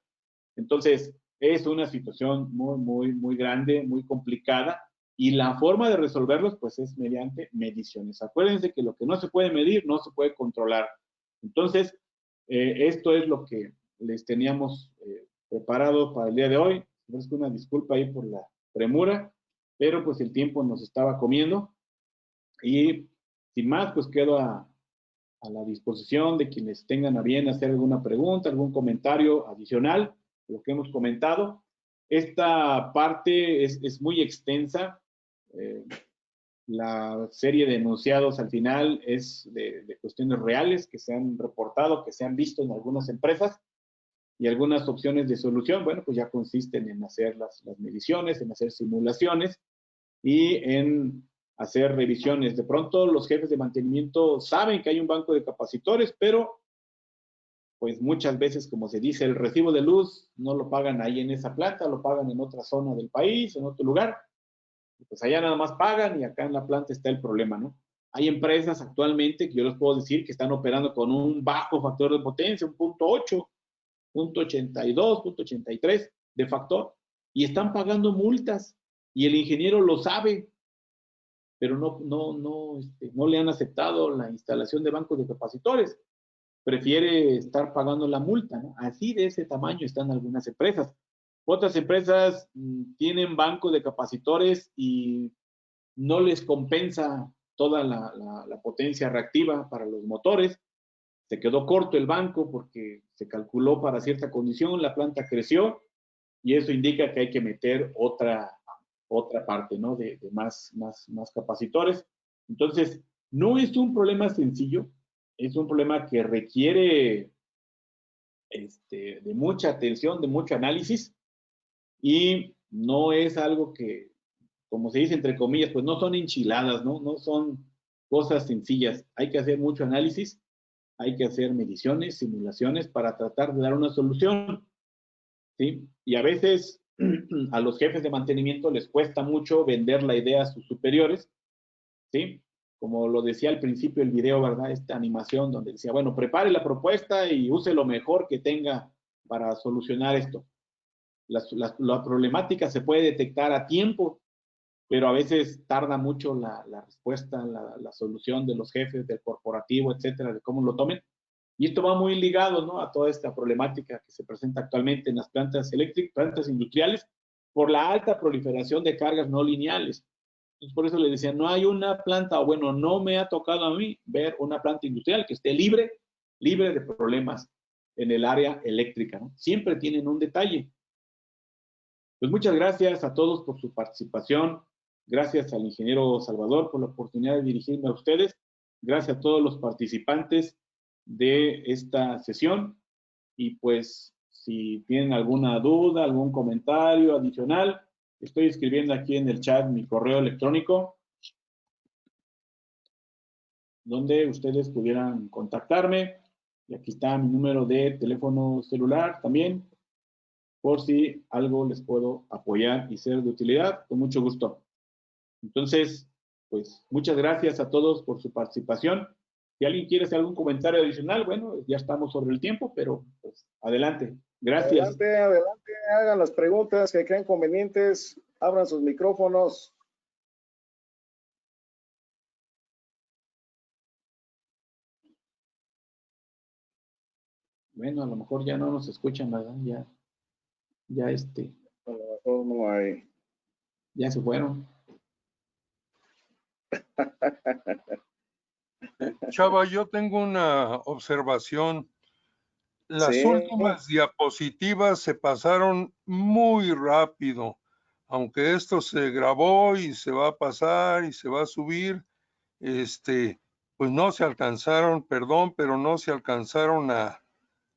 Entonces, es una situación muy grande, muy complicada. Y la forma de resolverlos, pues, es mediante mediciones. Acuérdense que lo que no se puede medir, no se puede controlar. Entonces, esto es lo que les teníamos preparado para el día de hoy. Les pido una disculpa ahí por la premura, pero pues el tiempo nos estaba comiendo. Y sin más, pues quedo a la disposición de quienes tengan a bien hacer alguna pregunta, algún comentario adicional a lo que hemos comentado. Esta parte es muy extensa. La serie de enunciados al final es de cuestiones reales que se han reportado, que se han visto en algunas empresas, y algunas opciones de solución, bueno, pues ya consisten en hacer las mediciones, en hacer simulaciones y en hacer revisiones. De pronto los jefes de mantenimiento saben que hay un banco de capacitores, pero pues muchas veces, como se dice, el recibo de luz no lo pagan ahí en esa planta, lo pagan en otra zona del país, en otro lugar. Pues allá nada más pagan y acá en la planta está el problema, ¿no? Hay empresas actualmente que yo les puedo decir que están operando con un bajo factor de potencia, un 0.8, 0.82, 0.83 de factor, y están pagando multas y el ingeniero lo sabe, pero no le han aceptado la instalación de bancos de capacitores. Prefiere estar pagando la multa, ¿no? Así de ese tamaño están algunas empresas. Otras empresas tienen bancos de capacitores y no les compensa toda la potencia reactiva para los motores. Se quedó corto el banco porque se calculó para cierta condición, la planta creció y eso indica que hay que meter otra parte, ¿no? De más capacitores. Entonces, no es un problema sencillo, es un problema que requiere de mucha atención, de mucho análisis, y no es algo que, como se dice entre comillas, pues no son enchiladas, ¿no? No son cosas sencillas. Hay que hacer mucho análisis, hay que hacer mediciones, simulaciones para tratar de dar una solución, ¿sí? Y a veces a los jefes de mantenimiento les cuesta mucho vender la idea a sus superiores, ¿sí? Como lo decía al principio del video, ¿verdad? Esta animación donde decía, bueno, prepare la propuesta y use lo mejor que tenga para solucionar esto. La problemática se puede detectar a tiempo, pero a veces tarda mucho la respuesta, la solución de los jefes, del corporativo, etcétera, de cómo lo tomen. Y esto va muy ligado, ¿no? A toda esta problemática que se presenta actualmente en las plantas eléctricas, plantas industriales, por la alta proliferación de cargas no lineales. Entonces, por eso les decía, no hay una planta, o bueno, no me ha tocado a mí ver una planta industrial que esté libre de problemas en el área eléctrica, ¿no? Siempre tienen un detalle. Pues muchas gracias a todos por su participación. Gracias al ingeniero Salvador por la oportunidad de dirigirme a ustedes. Gracias a todos los participantes de esta sesión. Y pues, si tienen alguna duda, algún comentario adicional, estoy escribiendo aquí en el chat mi correo electrónico, donde ustedes pudieran contactarme. Y aquí está mi número de teléfono celular también, por si algo les puedo apoyar y ser de utilidad, con mucho gusto. Entonces, pues muchas gracias a todos por su participación. Si alguien quiere hacer algún comentario adicional, bueno, ya estamos sobre el tiempo, pero pues adelante. Gracias. Adelante, hagan las preguntas que crean convenientes, abran sus micrófonos. Bueno, a lo mejor ya no nos escuchan, ¿verdad? Ya A lo mejor no hay. Ya se fueron. Chava, yo tengo una observación. Las Sí. últimas diapositivas se pasaron muy rápido, aunque esto se grabó y se va a pasar y se va a subir, pues no se alcanzaron, perdón, pero no se alcanzaron a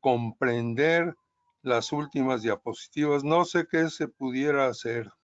comprender las últimas diapositivas. No sé qué se pudiera hacer.